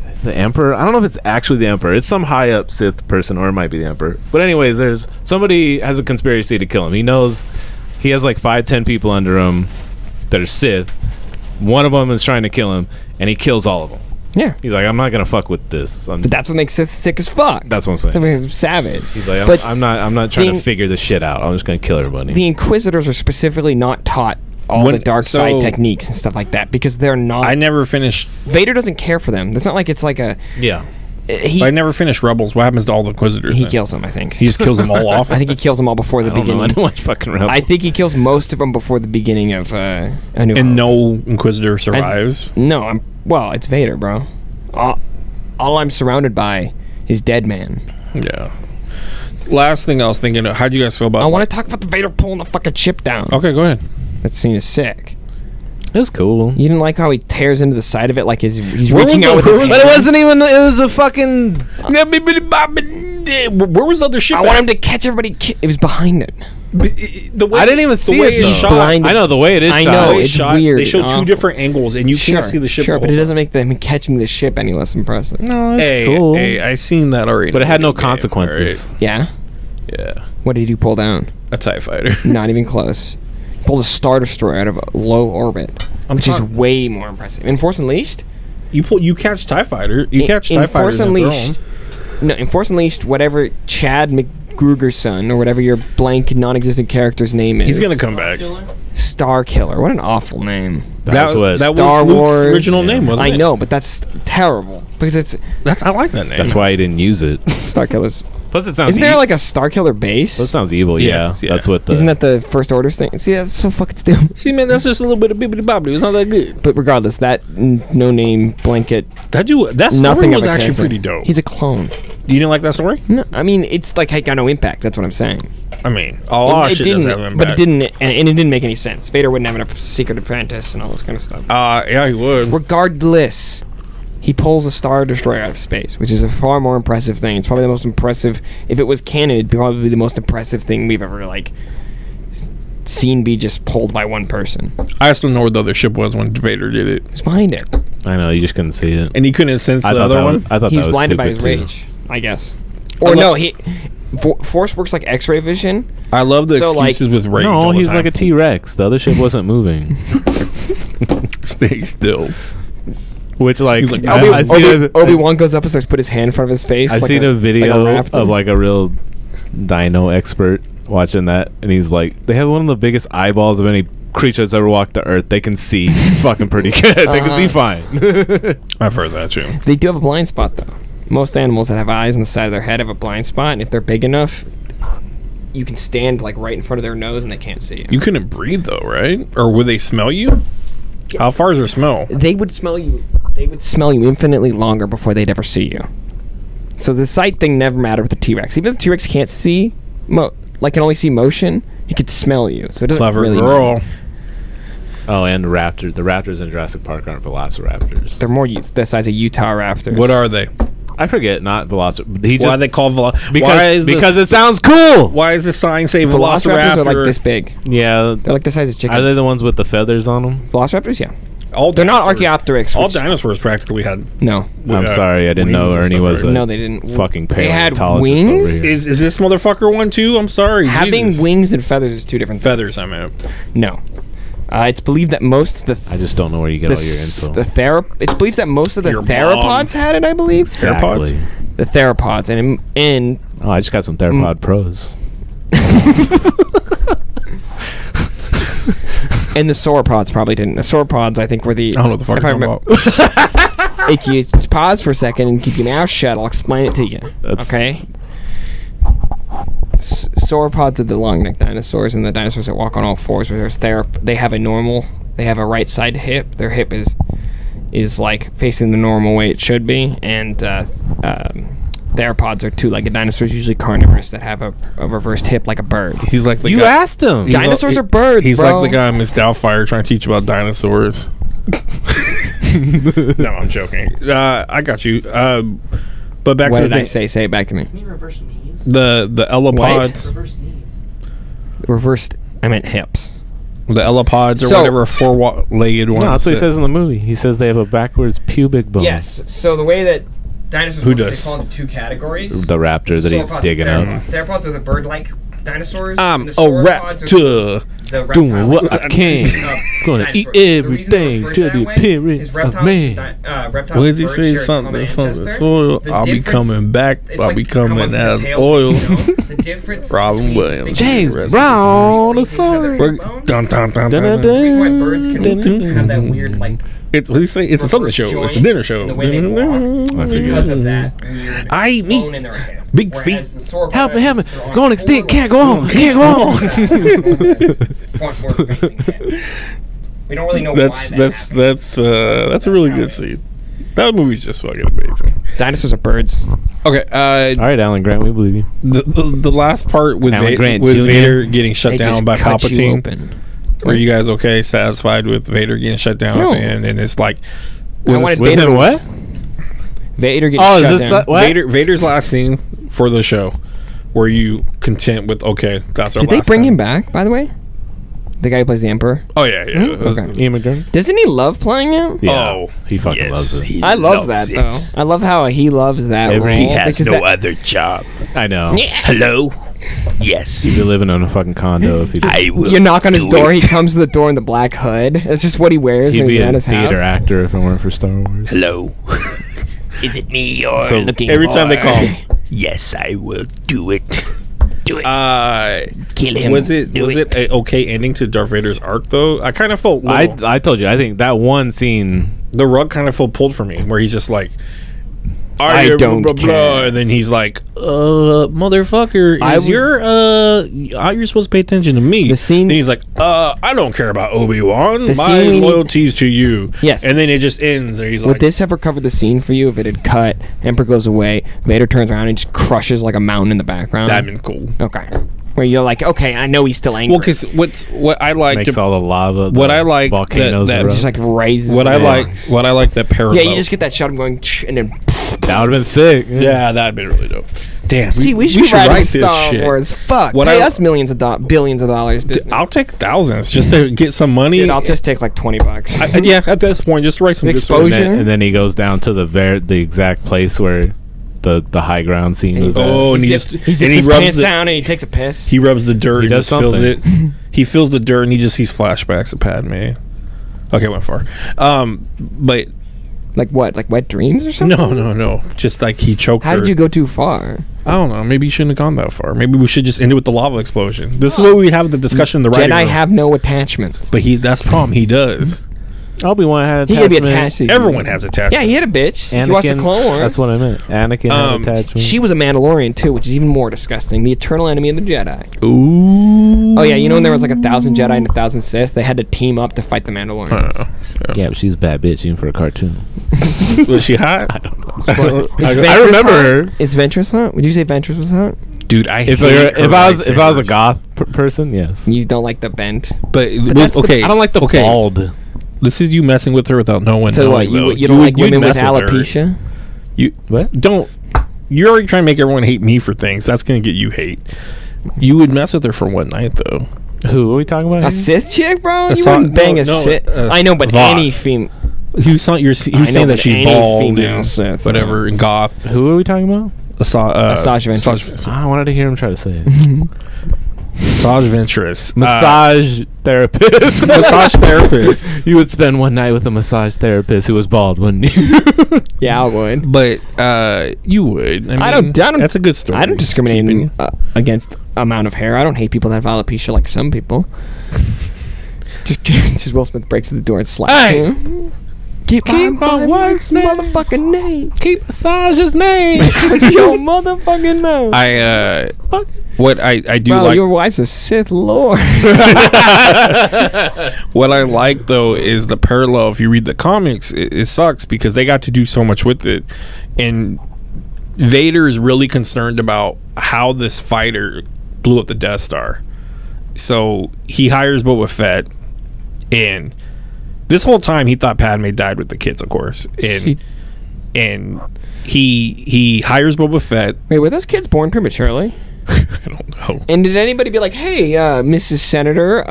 it's the Emperor. I don't know if it's actually the Emperor. It's some high up Sith person, or it might be the Emperor. But anyways, there's somebody has a conspiracy to kill him. He knows he has like 5-10 people under him that are Sith. One of them is trying to kill him, and he kills all of them. Yeah, He's like, I'm not gonna fuck with this. but that's what makes Sith sick as fuck. That's what I'm saying. That makes them savage. He's like, But I'm not trying the- to figure this shit out. I'm just gonna kill everybody. the Inquisitors are specifically not taught all When- the dark so- side techniques and stuff like that because they're not. I never finished. Vader doesn't care for them. It's not like it's like a. Yeah. I never finished Rebels. What happens to all the Inquisitors? He then? kills them, I think. He just kills them all off. I think he kills them all before the I don't know. I beginning. don't watch fucking Rebels. I think he kills most of them before the beginning of A New Hope. And no Inquisitor survives. No, well, it's Vader, bro. All I'm surrounded by is dead man. Yeah. Last thing I was thinking of, how'd you guys feel about? I want to talk about the Vader pulling the fucking ship down. Okay, go ahead. That scene is sick. It was cool. You didn't like how he tears into the side of it like he's Where reaching was out the- with where his was- hands? But it wasn't even. It was a fucking. Where was the other ship? I want him to catch everybody. It was behind it. The way I didn't even see the way it, it's though. shot. Blinded. I know the way it is. I shot. know, The way it's shot, weird They show and two awful. different angles, and you can't see the ship. Sure, the but it whole doesn't make them catching the ship any less impressive. No, it's Hey, cool. hey, I seen that already. But it had no Game, consequences. Yeah. alright? Yeah, What did you pull down? a TIE fighter. Not even close. Pulled a Star Destroyer out of a low orbit, which is way more impressive. In Force Unleashed, You catch TIE fighter. You catch in TIE fighters Force and throw 'em. Unleashed. No, in Force Unleashed, whatever Chad McGruger's son or whatever your blank non-existent character's name is, He's gonna come back. Star Killer. What an awful name. That's what. that Star was Luke's Wars. original name, wasn't I it? know, but that's terrible because it's I like that name. That's why he didn't use it. Star Killer's. Plus, it sounds. Isn't there like a Star Killer base? That sounds evil. Yeah, Yeah, yeah. that's what. Isn't that the First Order's thing? See, that's so fucking stupid. See, man, that's just a little bit of bibbity bobbity. It's not that good. But regardless, that no name blanket, That story nothing was of a actually character. pretty dope. He's a clone. You didn't like that story? No, I mean it's like I got no impact. That's what I'm saying. I mean, a lot of shit doesn't have an but it impact. didn't, and it didn't make any sense. Vader wouldn't have a secret apprentice and all this kind of stuff. Yeah, he would. Regardless, he pulls a Star Destroyer out of space, which is a far more impressive thing. It's probably the most impressive. If it was canon, it'd probably be the most impressive thing we've ever seen be just pulled by one person. I still know where the other ship was when Vader did it, Who's behind it? I know you just couldn't see it. and he couldn't sense the other one. I thought He that was was blinded by stupid his too. rage, I guess. Or no, Force works like X-ray vision. I love the So, like- excuses with rage. No, all the he's time. like a T-Rex. The other ship wasn't moving. Stay still. Which like, He's like, I see Obi-Wan goes up and starts to put his hand in front of his face. I like seen a video raptor. of like a real dino expert watching that, and he's like, they have one of the biggest eyeballs of any creature that's ever walked the earth. They can see fucking pretty good. They can see fine. I've heard that too. They do have a blind spot though. Most animals that have eyes on the side of their head have a blind spot, and if they're big enough, you can stand like right in front of their nose and they can't see you. You couldn't breathe though, right? Or would they smell you? How far is their smell? They would smell you. They would smell you infinitely longer before they'd ever see you. So the sight thing never mattered with the T-Rex. Even if the T-Rex can't see, can only see motion, he could smell you. So it doesn't Clever really girl. matter. Oh, and the raptor. The raptors in Jurassic Park aren't velociraptors. They're more the size of Utah raptors. What are they? I forget, not velociraptor. He Why just are they called because it sounds cool. Why is the sign say Velociraptors Velociraptor? are like this big. Yeah, They're like the size of chickens. are they the ones with the feathers on them? Velociraptors? Yeah. All They're not dinosaurs- Archaeopteryx. All which- dinosaurs practically had. No. I'm sorry, I didn't know wings and Ernie stuff, was right? a No, they didn't. fucking They had paleontologist over wings? here. Is this motherfucker one too? I'm sorry. Having Jesus. wings and feathers is two different feathers, things. I meant. No. It's believed that most of the I just don't know where you get all your info. it's believed that most of the Your theropods had it, I believe. Exactly. The theropods and Oh, I just got some Theropod Pros. and the sauropods probably didn't. The sauropods, I think, were the. I don't know what the fuck if I you're talking remember- about. If you just pause for a second and keep your mouth shut, I'll explain it to you. That's- Okay. Sauropods are the long-necked dinosaurs, and the dinosaurs that walk on all fours. Whereas they have a right side hip. Their hip is like facing the normal way it should be, and theropods are two-legged dinosaurs, usually carnivorous, that have a reversed hip like a bird. He's like the You guy. asked him. Dinosaurs are birds, He's bro. like the guy in Miss Doubtfire trying to teach about dinosaurs. No, I'm joking. I got you. But back What to did the I thing. say? Say it back to me. You mean reverse knees? The elapods. Reverse knees. Reversed. I meant hips. The elapods or So- whatever four-legged ones. No, that's what he says in the movie. He says they have a backwards pubic bone. Yes. So the way that dinosaurs Who work, does? they fall into two categories. The raptor that he's Sauropods, digging out. Theropods are the bird-like dinosaurs. I'm and a the sauropods raptor. are the Doing reptile- what I can. Gonna dinosaurs. eat The reason everything they're to referred the that way appearance is of reptiles man. and reptiles What does he and birds say? share a Something, common something. ancestor. Soil. The I'll be difference- coming back. it's I'll like be how coming much as is a tail, oil. you know? The difference Robin between Williams. things James like Brown, the the sword. We're- dun, dun, dun, dun, dun. The reason why birds can have that weird like It's what do you say? It's a Sunday show. joint It's a dinner show. in the way they walk I figured. because of that weird I eat meat. bone in their hip. Big Whereas feet. the sauropod Help me, help me. dinosaurs are on Going extinct. four Can't go on. legs. Can't go on. Front forward facing hip. We don't really know That's why that happened. that's a really good scene. That movie's just fucking amazing. Dinosaurs are birds. Okay, All right, Alan Grant, we believe you. the last part with Alan Grant with Jr. Vader getting shut They down just by cut you Palpatine. open. Were you guys okay, satisfied with Vader getting shut down No. at the end? And it's like, I wanted Vader Within what? Vader getting Oh, shut is this down. what? Vader's last scene for the show. Were you content with, okay, that's our Did they last bring time? him back, by the way? The guy who plays the Emperor? Oh, yeah. It was- Okay. Ian McDermott? Doesn't he love playing him? Yeah. Oh, He fucking loves it. I love that, though. I love how he loves that Every- role. he has because that- other job. I know. Hello? Yes. He'd be living in a fucking condo if he did. will. You knock on his door, he comes to the door in the black hood. That's just what he wears He'd when he's be at a his theater house. actor if it weren't for Star Wars. Hello. Is it me you're So looking Every for? time they call him. Yes, I will do it. Do it. Kill him. Was it a okay ending to Darth Vader's arc though? I kind of felt I told you, I think that one scene. the rug kind of felt pulled for me, where he's just like, I don't care. and then he's like, motherfucker, you're supposed to pay attention to me. The scene- Then he's like, I don't care about Obi-Wan. The My scene we need- loyalty's to you. Yes. And then it just ends, and he's Would like, this ever cover the scene for you if it had cut, Emperor goes away, Vader turns around and just crushes like a mountain in the background? that'd been cool. Okay. Where you're like, okay, I know he's still angry. Well, because what I like Makes all the lava. what the I like volcanoes. that erupt. just like raises what I the like rocks. what I like that parallel. Yeah, you just get that shot of going, and then. That would have been sick. yeah, that'd been really dope. Damn, See, we should write write Star Wars. Fuck, What pay I- us billions of dollars. Disney. I'll take thousands just to get some money. Dude, I'll just take like $20. yeah, at this point, just write some good story. Exposure. And then he goes down to the exact place where the high ground scene was. Oh, and he he zips, just he zips and he his rubs pants the, down and he takes a piss. he rubs the dirt He and does just feels it. something. He feels the dirt and he just sees flashbacks of Padme. Okay, went far. But Like what? Like wet dreams or something? no. Just like he choked How her. did you go too far? I don't know. Maybe you shouldn't have gone that far. Maybe we should just end it with the lava explosion. This is where we have the discussion in the writing Jedi room. have no attachments. But that's the problem. He does. Obi-Wan had He could be attachment. attached to you. Everyone has attachments. Yeah, he had a bitch. If you watch the Anakin- Clone Wars. That's what I meant. Anakin had attachment. She was a Mandalorian too, which is even more disgusting. The eternal enemy of the Jedi. Ooh. Oh yeah, you know when there was like 1,000 Jedi and 1,000 Sith, they had to team up to fight the Mandalorians. Yeah, but she's a bad bitch even for a cartoon. Was she hot? I don't know. Is I Ventress remember hot? her. Is Ventress hot? Would you say Ventress was hot? Dude, I If, hate if I was a lightsabers. goth person, yes. You don't like the bent. But that's the- okay, I don't like the okay. bald. This is you messing with her without no one So what? knowing. though. You don't like you'd women with mess her. alopecia? You What? don't. You're already trying to make everyone hate me for things. That's gonna get you hate. You would mess with her for one night though. Who are we talking about? A here? Sith chick, bro? You Sa- wouldn't bang no, a no, Sith. uh, I know, but Voss. any female. He was saying that but she's any bald female and Sith, whatever and goth. Who are we talking about? Asajj Ventress. I wanted to hear him try to say it. Asajj Ventress. Massage therapist. Massage therapist. You would spend one night with a massage therapist who was bald, wouldn't you? Yeah, I would. But you would. I don't. That's a good story. I don't discriminate against amount of hair. I don't hate people that have alopecia like some people. Just Will Smith breaks through the door and slaps Hey! him. Keep my wife's motherfucking name. Keep Massage's name. What's your motherfucking name? What I do Bro, like. your wife's a Sith Lord. What I like though is the parallel. If you read the comics, it sucks because they got to do so much with it, and Vader is really concerned about how this fighter blew up the Death Star. So he hires Boba Fett, and this whole time he thought Padme died with the kids, of course, and he hires Boba Fett. Wait, were those kids born prematurely? I don't know. And did anybody be like, "Hey, Mrs. Senator,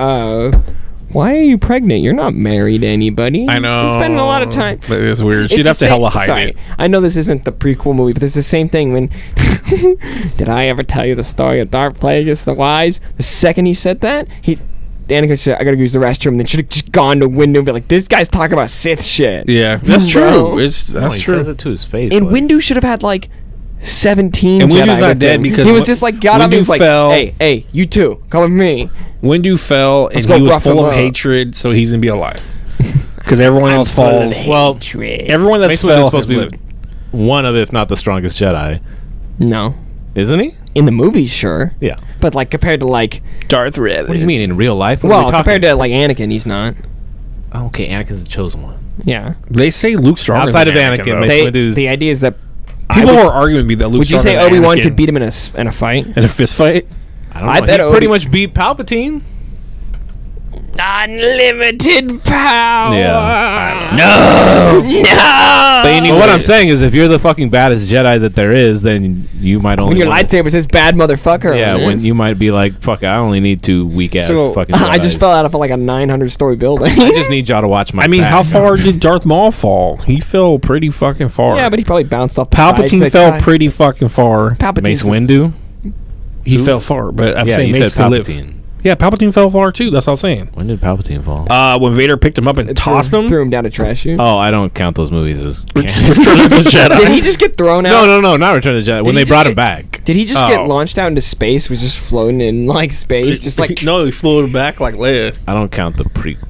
why are you pregnant? You're not married to anybody." I know. You're spending a lot of time. But it's weird. She'd It's have the to hella same- hide sorry, it. I know this isn't the prequel movie, but it's the same thing. When did I ever tell you the story of Darth Plagueis the Wise? The second he said that, Anakin said, "I gotta use the restroom," and then should have just gone to the window and be like, "This guy's talking about Sith shit." Yeah, that's Bro. true. That's No, he true. says it to his face. And like- Windu should have had like 17 And Jedi Windu's not with dead him. because he was Win- just like got up and Windu was like, fell. hey, you two, come with me. Windu fell and go he was rough full him of up. hatred, so he's gonna be alive. Because everyone else falls. Well, Everyone that's Mace Windu's fell supposed has to lived. be one of, if not the strongest Jedi, No, isn't he? in the movies, sure, Yeah. but like compared to like, Darth Vader. What do you mean in real life? What are well, we talking? compared to like Anakin, he's not. Oh, okay, Anakin's the chosen one. Yeah, They say Luke's stronger Outside than of Anakin, though. Mace they, Windu's- the idea is that People I would- are arguing with me that Luke's would you say stronger than Obi-Wan Anakin could beat him in a fight? in a fist fight? I don't I know. bet he Obi- pretty much beat Palpatine. Unlimited power. Yeah. No. But anyway, But what I'm saying is, if you're the fucking baddest Jedi that there is, then you might only When your want- lightsaber says "bad motherfucker." Yeah, on it. when you might be like, "Fuck, I only need 2 weak ass So fucking." I just Jedis. fell out of like a 900-story building. I just need y'all to watch my. I mean, back. how far did Darth Maul fall? He fell pretty fucking far. Yeah, but he probably bounced off the sides. Palpatine Like, fell God, pretty fucking far. Palpatine's Mace Windu? He fell far, but I'm Yeah, saying you Mace said could live. Palpatine. Yeah, Palpatine fell far too. That's what I'm saying. When did Palpatine fall? When Vader picked him up and tossed him. threw him down a trash chute. Oh, I don't count those movies as. Return of the Jedi. Did he just get thrown out? No, not Return of the Jedi. When he they just brought get- him back. Did he just Oh. get launched out into space? Was just floating in like space, just like no, he flew back like Leia. I don't count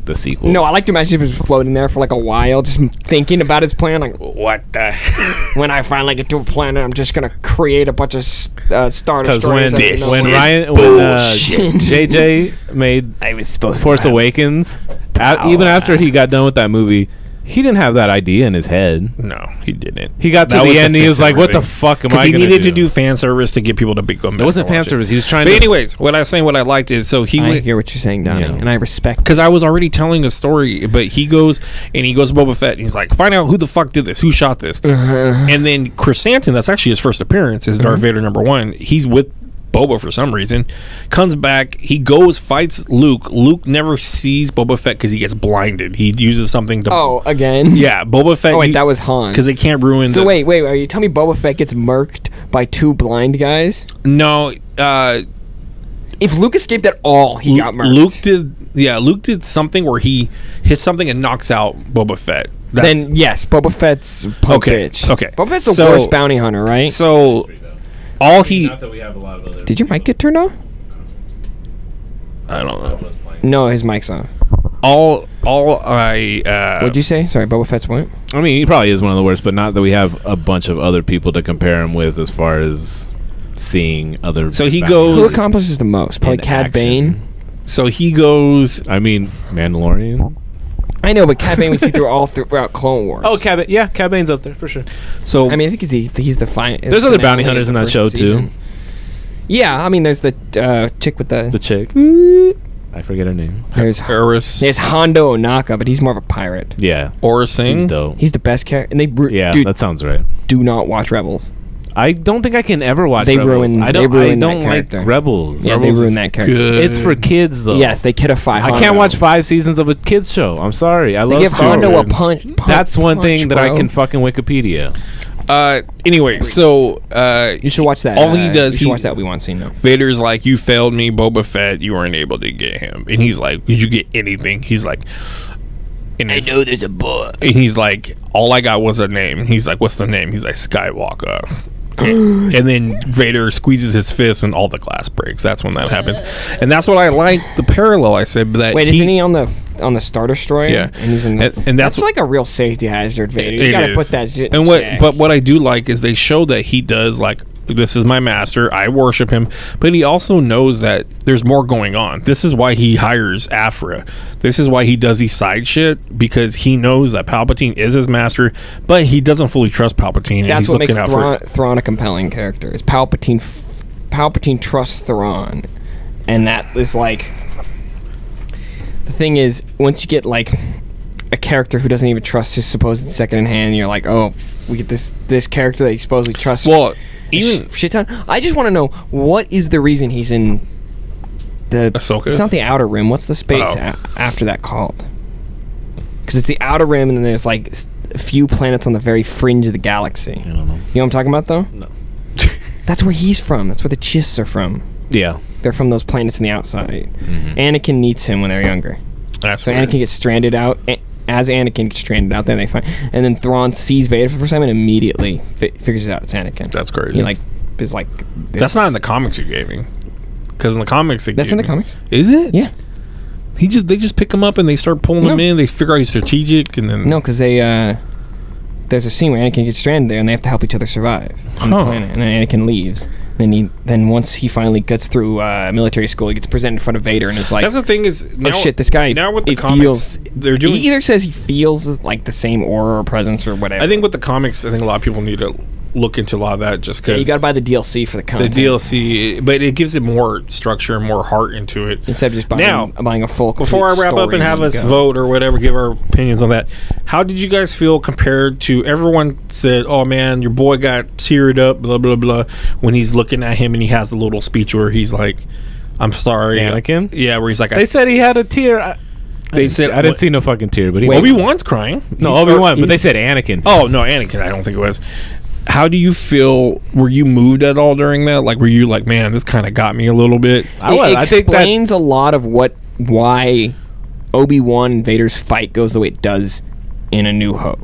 the sequels. No, I like to imagine he was floating there for like a while, just thinking about his plan. Like, what the? When I finally get to a planet, I'm just gonna create a bunch of Star Because Destroyers. when that- JJ made I was supposed Force to have- Awakens, even after he got done with that movie, he didn't have that idea in his head. No, he didn't. He got to That was the end, and he fan was like, "What the service. fuck am 'Cause I he going needed to do fan service to get people to become. It wasn't fan service. He was trying But to. anyways, what I was saying, what I liked is so he I went. hear what you're saying, Donnie, Yeah. and I respect. Because I was already telling the story, but he goes to Boba Fett and he's like, find out who the fuck did this, who shot this. And then Chrysanthemum, that's actually his first appearance, is Darth Vader #1. He's with Boba for some reason, comes back, he goes, fights Luke. Luke never sees Boba Fett because he gets blinded. He uses something to. Oh, again? Yeah, Boba Fett. Oh wait, that was Han. because they can't ruin. So the, wait, are you telling me Boba Fett gets murked by 2 blind guys? no. If Luke escaped at all, he got murked. Luke did something where he hits something and knocks out Boba Fett. Then yes, Boba Fett's punk Okay, bitch. okay. Boba Fett's the So- worst bounty hunter, right? so all he. Not that we have a lot of other. Did your mic get turned on? I don't know. No, his mic's on. All I What'd you say? Sorry, Boba Fett's what? I mean, he probably is one of the worst, but not that we have a bunch of other people to compare him with as far as seeing other. So he bounty goes- Who hunters accomplishes the most? Probably in Cad action. Bane. so he goes. I mean, Mandalorian. I know, but Cad Bane we see throughout Clone Wars. Oh, Cad Bane's up there for sure. So I mean, I think he's the fine. There's other bounty hunters in that show too. Yeah, I mean, there's the chick with The the. chick, I forget her name. There's Hondo Onaka, but he's more of a pirate. Yeah, Aura he's Singh. dope. He's the best character, and Yeah, dude, that sounds right. do not watch Rebels. I don't think I can ever watch. They Rebels. ruin- I they don't. ruin I that don't like character. Rebels. Yeah, Rebels they ruin is that character. good. It's for kids though. Yes, they kidify. I can't watch 5 seasons of a kids show. I'm sorry. I They love give Star Hondo a Wars. punch. That's one punch, thing that I bro. can fucking Wikipedia. Anyway, so You should watch that. All he does, You should he- watch that Obi-Wan scene though. Vader's like, you failed me, Boba Fett. You weren't able to get him. And he's like, did you get anything? He's like, and I know there's a boy. And he's like, all I got was a name. And he's like, what's the name? He's like, Skywalker. And then Vader squeezes his fist and all the glass breaks. That's when that happens. And that's what I like, the parallel I said. That Wait, isn't he on the Star Destroyer? Yeah. and he's in. And that's that's like a real safety hazard, Vader. It You gotta is. put that shit. And in check. what I do like is they show that he does like, this is my master, I worship him, but he also knows that there's more going on. This is why he hires Afra. This is why he does these side shit, because he knows that Palpatine is his master, but he doesn't fully trust Palpatine. And That's he's what looking makes out for Thrawn a compelling character. Is Palpatine? Palpatine trusts Thrawn, and that is like. The thing is, once you get like a character who doesn't even trust his supposed second in hand, you're like, oh, we get this character that he supposedly trusts. Well, even shit ton. I just want to know what is the reason he's in the. Ahsoka? It's not the Outer Rim. What's the space Oh. after that called? Because it's the Outer Rim, and then there's like a few planets on the very fringe of the galaxy. I don't know. You know what I'm talking about, though? No. That's where he's from. That's where the Chiss are from. Yeah. They're from those planets on the outside. Mm-hmm. Anakin meets him when they're younger. that's So weird. Anakin gets stranded out. As Anakin gets stranded out there, they find, and then Thrawn sees Vader for the first time and immediately figures it out. It's Anakin. That's crazy. He like is like. That's not in the comics you gave me. Because in the comics, That's in the comics. Is it? Yeah. They just pick him up and they start pulling him No. in. They figure out he's strategic, and then No, because they there's a scene where Anakin gets stranded there, and they have to help each other survive on the Huh. planet. And then Anakin leaves. Then once he finally gets through military school, he gets presented in front of Vader and is like, that's the thing is "Oh shit, this guy." now with the it comics feels, they're doing. He either says he feels like the same aura or presence or whatever. I think with the comics, I think a lot of people need to look into a lot of that just Yeah, because you got to buy the DLC for the the content. DLC, but it gives it more structure and more heart into it. Instead of just buying a full. Before I wrap up and have us vote or whatever, give our opinions on that. How did you guys feel compared to everyone said, "Oh man, your boy got teared up," blah blah blah, when he's looking at him and he has a little speech where he's like, "I'm sorry, Anakin." Yeah, where he's like, They said he had a tear. They said I didn't see no fucking tear, but he Obi-Wan's crying. No, Obi-Wan, but they said Anakin. Oh no, Anakin. I don't think it was. How do you feel? Were you moved at all during that? Like, were you like, man, this kind of got me a little bit? It explains a lot of why Obi-Wan and Vader's fight goes the way it does in A New Hope.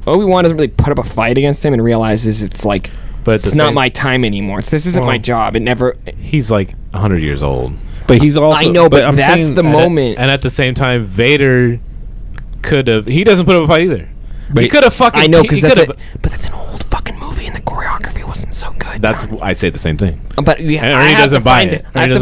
Obi-Wan doesn't really put up a fight against him and realizes it's like, but it's not my time anymore. This isn't my job. It never. He's like 100 years old. But he's also. I know, but I'm that's the moment. And at the same time, Vader could have. He doesn't put up a fight either. But he could have fucking. I know, because that's an old fucking movie, and the choreography wasn't so good. I say the same thing. But I have to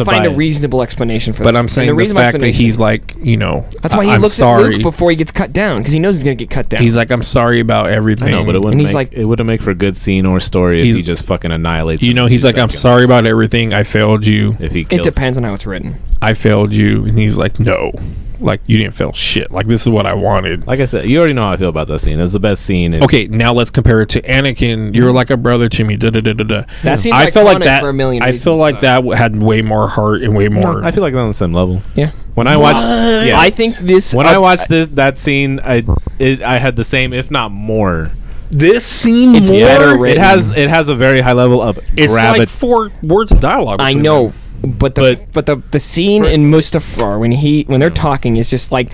find a reasonable explanation for that. But I'm saying the fact that he's like, that's why he looks at Luke before he gets cut down, because he knows he's gonna get cut down. He's like, I'm sorry about everything. I know, but it wouldn't make for a good scene or story if he just fucking annihilates. He's like, I'm sorry about everything. I failed you. If he kills. It depends on how it's written. I failed you, and he's like, no. Like, you didn't fail shit. Like, this is what I wanted. Like I said, you already know how I feel about that scene. It's the best scene. Okay, now let's compare it to Anakin. You're like a brother to me. That seems I feel like that. For a million I feel like that had way more heart and way more. I feel like they're on the same level. Yeah. When I watched, I think this. When I watched that scene, I had the same, if not more. This scene, it's better written. It has a very high level of. It's like 4 words of dialogue. I know. But the scene in Mustafar when they're talking is just like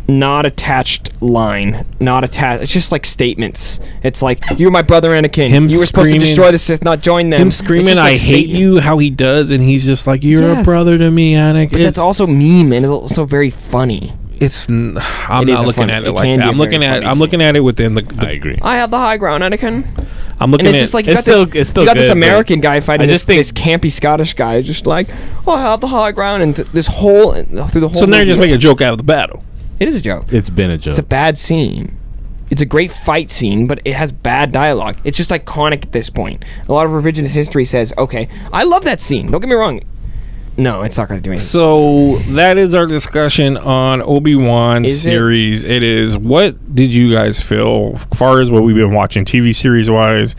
not attached line, not attached. It's just like statements. It's like, you're my brother Anakin. You were supposed to destroy the Sith, not join them. Him screaming, I hate you. How he does, and he's just like, you're a brother to me, Anakin. But that's also meme, and it's also very funny. I'm not looking at it like that. I'm looking at it within the. I agree. I have the high ground, Anakin. I'm looking and at it's just like you got this American guy fighting this campy Scottish guy, just like, I have the high ground, and through the whole. So now you're just making a joke out of the battle. It is a joke. It's been a joke. It's a bad scene. It's a great fight scene, but it has bad dialogue. It's just iconic at this point. A lot of revisionist history says, okay, I love that scene. Don't get me wrong. No, it's not going to do anything. So that is our discussion on Obi-Wan series. It is. What did you guys feel as far as what we've been watching TV series wise?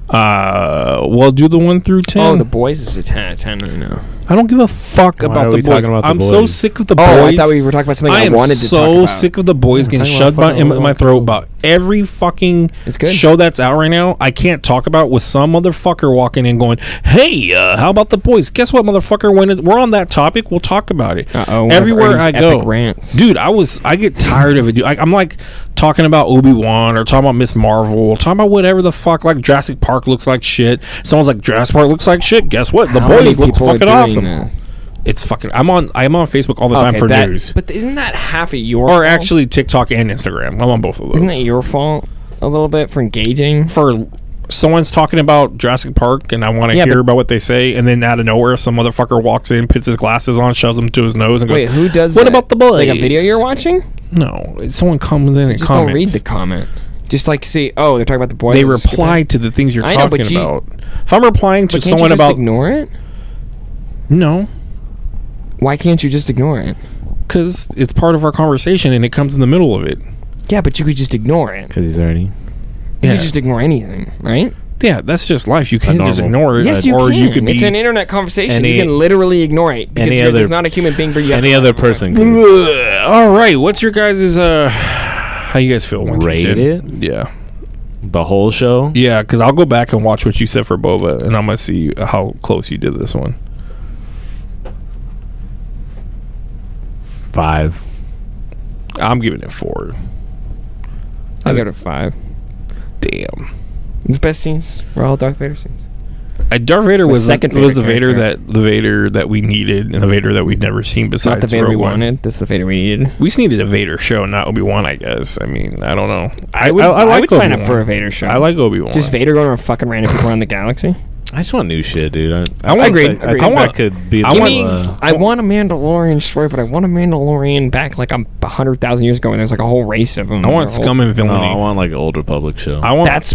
Well, do the 1 through 10. Oh, The Boys is a 10 right now. I don't give a fuck about the boys. I'm so sick of the boys. I thought we were talking about something I wanted to talk about. I am so sick of the boys getting shoved in my throat about every fucking show that's out right now. I can't talk about with some motherfucker walking in going, hey, how about the boys? Guess what, motherfucker? When we're on that topic, we'll talk about it. Everywhere I go. Dude, I get tired of it, dude. I'm like talking about Obi-Wan or talking about Miss Marvel, talking about whatever the fuck, like Jurassic Park looks like shit. Someone's like, Jurassic Park looks like shit. Guess what? The boys looks fucking awesome. It's fucking. I'm on Facebook all the time for news. But isn't that half of your fault? Or actually TikTok and Instagram. I'm on both of those. Isn't that your fault a little bit for engaging? For someone's talking about Jurassic Park and I want to hear about what they say, and then out of nowhere some motherfucker walks in, puts his glasses on, shoves them to his nose, and goes, wait, who does what that? About the boys? Like a video you're watching? No, someone comes in and just comments. Don't read the comment. Just like see, they're talking about the boys. They reply to the things you're talking about. If I'm replying to someone about, ignore it. No. Why can't you just ignore it? Because it's part of our conversation and it comes in the middle of it. Yeah, but you could just ignore it. Because he's Ernie. You could just ignore anything, right? Yeah, that's just life. You can't just ignore it. Yes, you can. You could it's an internet conversation. You can literally ignore it. Because there's not a human being. Any other person can. All right. What's your guys' how you guys feel? Rate it? Yeah. The whole show? Yeah, because I'll go back and watch what you said for Boba, and I'm going to see how close you did this one. 5. I'm giving it 4. I'll give it a 5. Damn. The best scenes were all Darth Vader scenes. Darth Vader was the Vader that we needed, and the Vader that we'd never seen besides not the Vader we wanted. This is the Vader we needed. We just needed a Vader show, not Obi-Wan, I guess. I mean, I don't know. I would sign up for a Vader show. I like Obi-Wan. Just Vader going around fucking random people around the galaxy. I just want new shit, dude. I want- Agreed, I agreed. think I want- that could be. I the, want- I want a Mandalorian story, but I want a Mandalorian back like 100,000 years ago, and there's like a whole race of them. I want scum and no, villainy. I want like an old Republic show. I want That's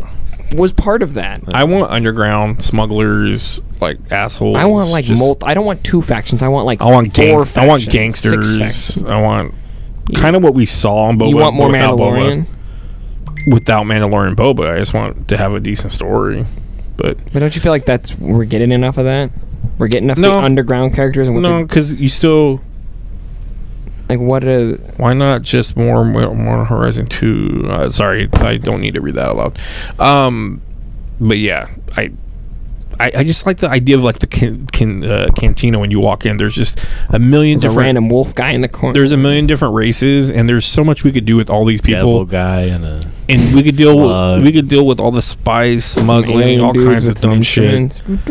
was part of that. I want underground smugglers, like assholes. I want like just- I don't want 2 factions. I want like I want four I want factions, 6 gangsters. factions. I want kind of what we saw on Boba. You want more without Mandalorian? Boba. Without Mandalorian Boba, I just want to have a decent story. But But don't you feel like we're getting enough of that? We're getting enough of No. the underground characters and what no, because you still. like what a Why not just more Horizon 2? Sorry, I don't need to read that out loud. But yeah, I just like the idea of like the cantina when you walk in. There's just a million there's a different random wolf guy in the corner. There's a million different races, and there's so much we could do with all these Devil people. guy and And we could deal slug. with all the spies, smuggling, alien all dudes kinds of with some dumb shit, instruments.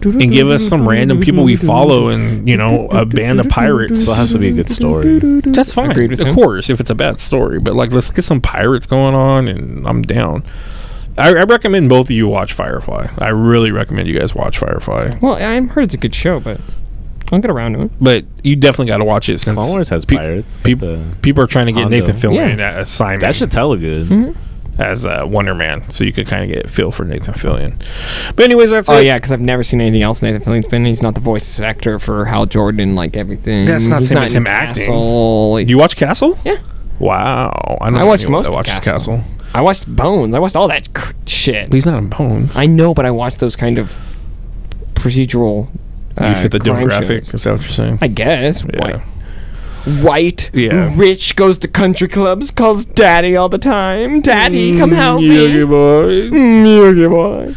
and give us some random people we follow, and a band of pirates. still has to be a good story. That's fine, Agreed with of him. course, if it's a bad story. But like, let's get some pirates going on, and I'm down. I recommend both of you watch Firefly. I really recommend you guys watch Firefly. Well, I've heard it's a good show, but I'll get around to it. But you definitely got to watch it since Clone Wars has pirates. Got the- people are trying to get Hondo. Nathan Fillion Yeah. at Simon. that should tell it good. Mm-hmm. As Wonder Man, so you can kind of get a feel for Nathan Fillion. But anyways, that's Oh it. yeah, because I've never seen anything else Nathan Fillion's been. He's not the voice actor for Hal Jordan, like everything. That's not He's the same as in him acting. Castle. Do you watch Castle? Yeah. Wow, I, don't I know watched anyone most that of watches Castle. Castle. I watched Bones. I watched all that shit. But he's not in Bones. I know, but I watched those kind of procedural. You fit the crime demographic. shows. Is that what you're saying? I guess. Yeah. White, Yeah. rich, goes to country clubs, calls daddy all the time. Daddy, come help Yogi me. boy. Yogi boy.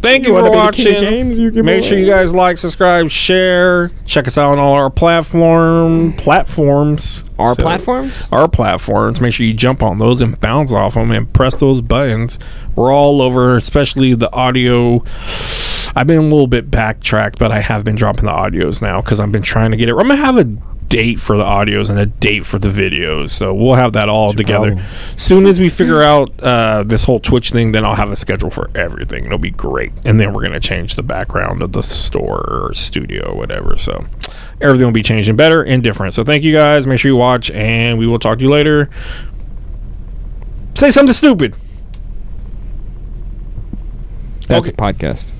Thank you wanna for be the king of watching. games, Yogi Make boy? sure you guys like, subscribe, share. Check us out on all our platforms. Our So- platforms? Our platforms. Make sure you jump on those and bounce off them and press those buttons. We're all over, especially the audio. I've been a little bit backtracked, but I have been dropping the audios now because I've been trying to get it. I'm gonna have a date for the audios and a date for the videos, so we'll have that all together. problem. Soon as we figure out this whole Twitch thing, then I'll have a schedule for everything. It'll be great, and then we're gonna change the background of the store or studio or whatever. So everything will be changing better and different. So thank you guys. Make sure you watch, and we will talk to you later. Say something stupid. That's Okay. a podcast.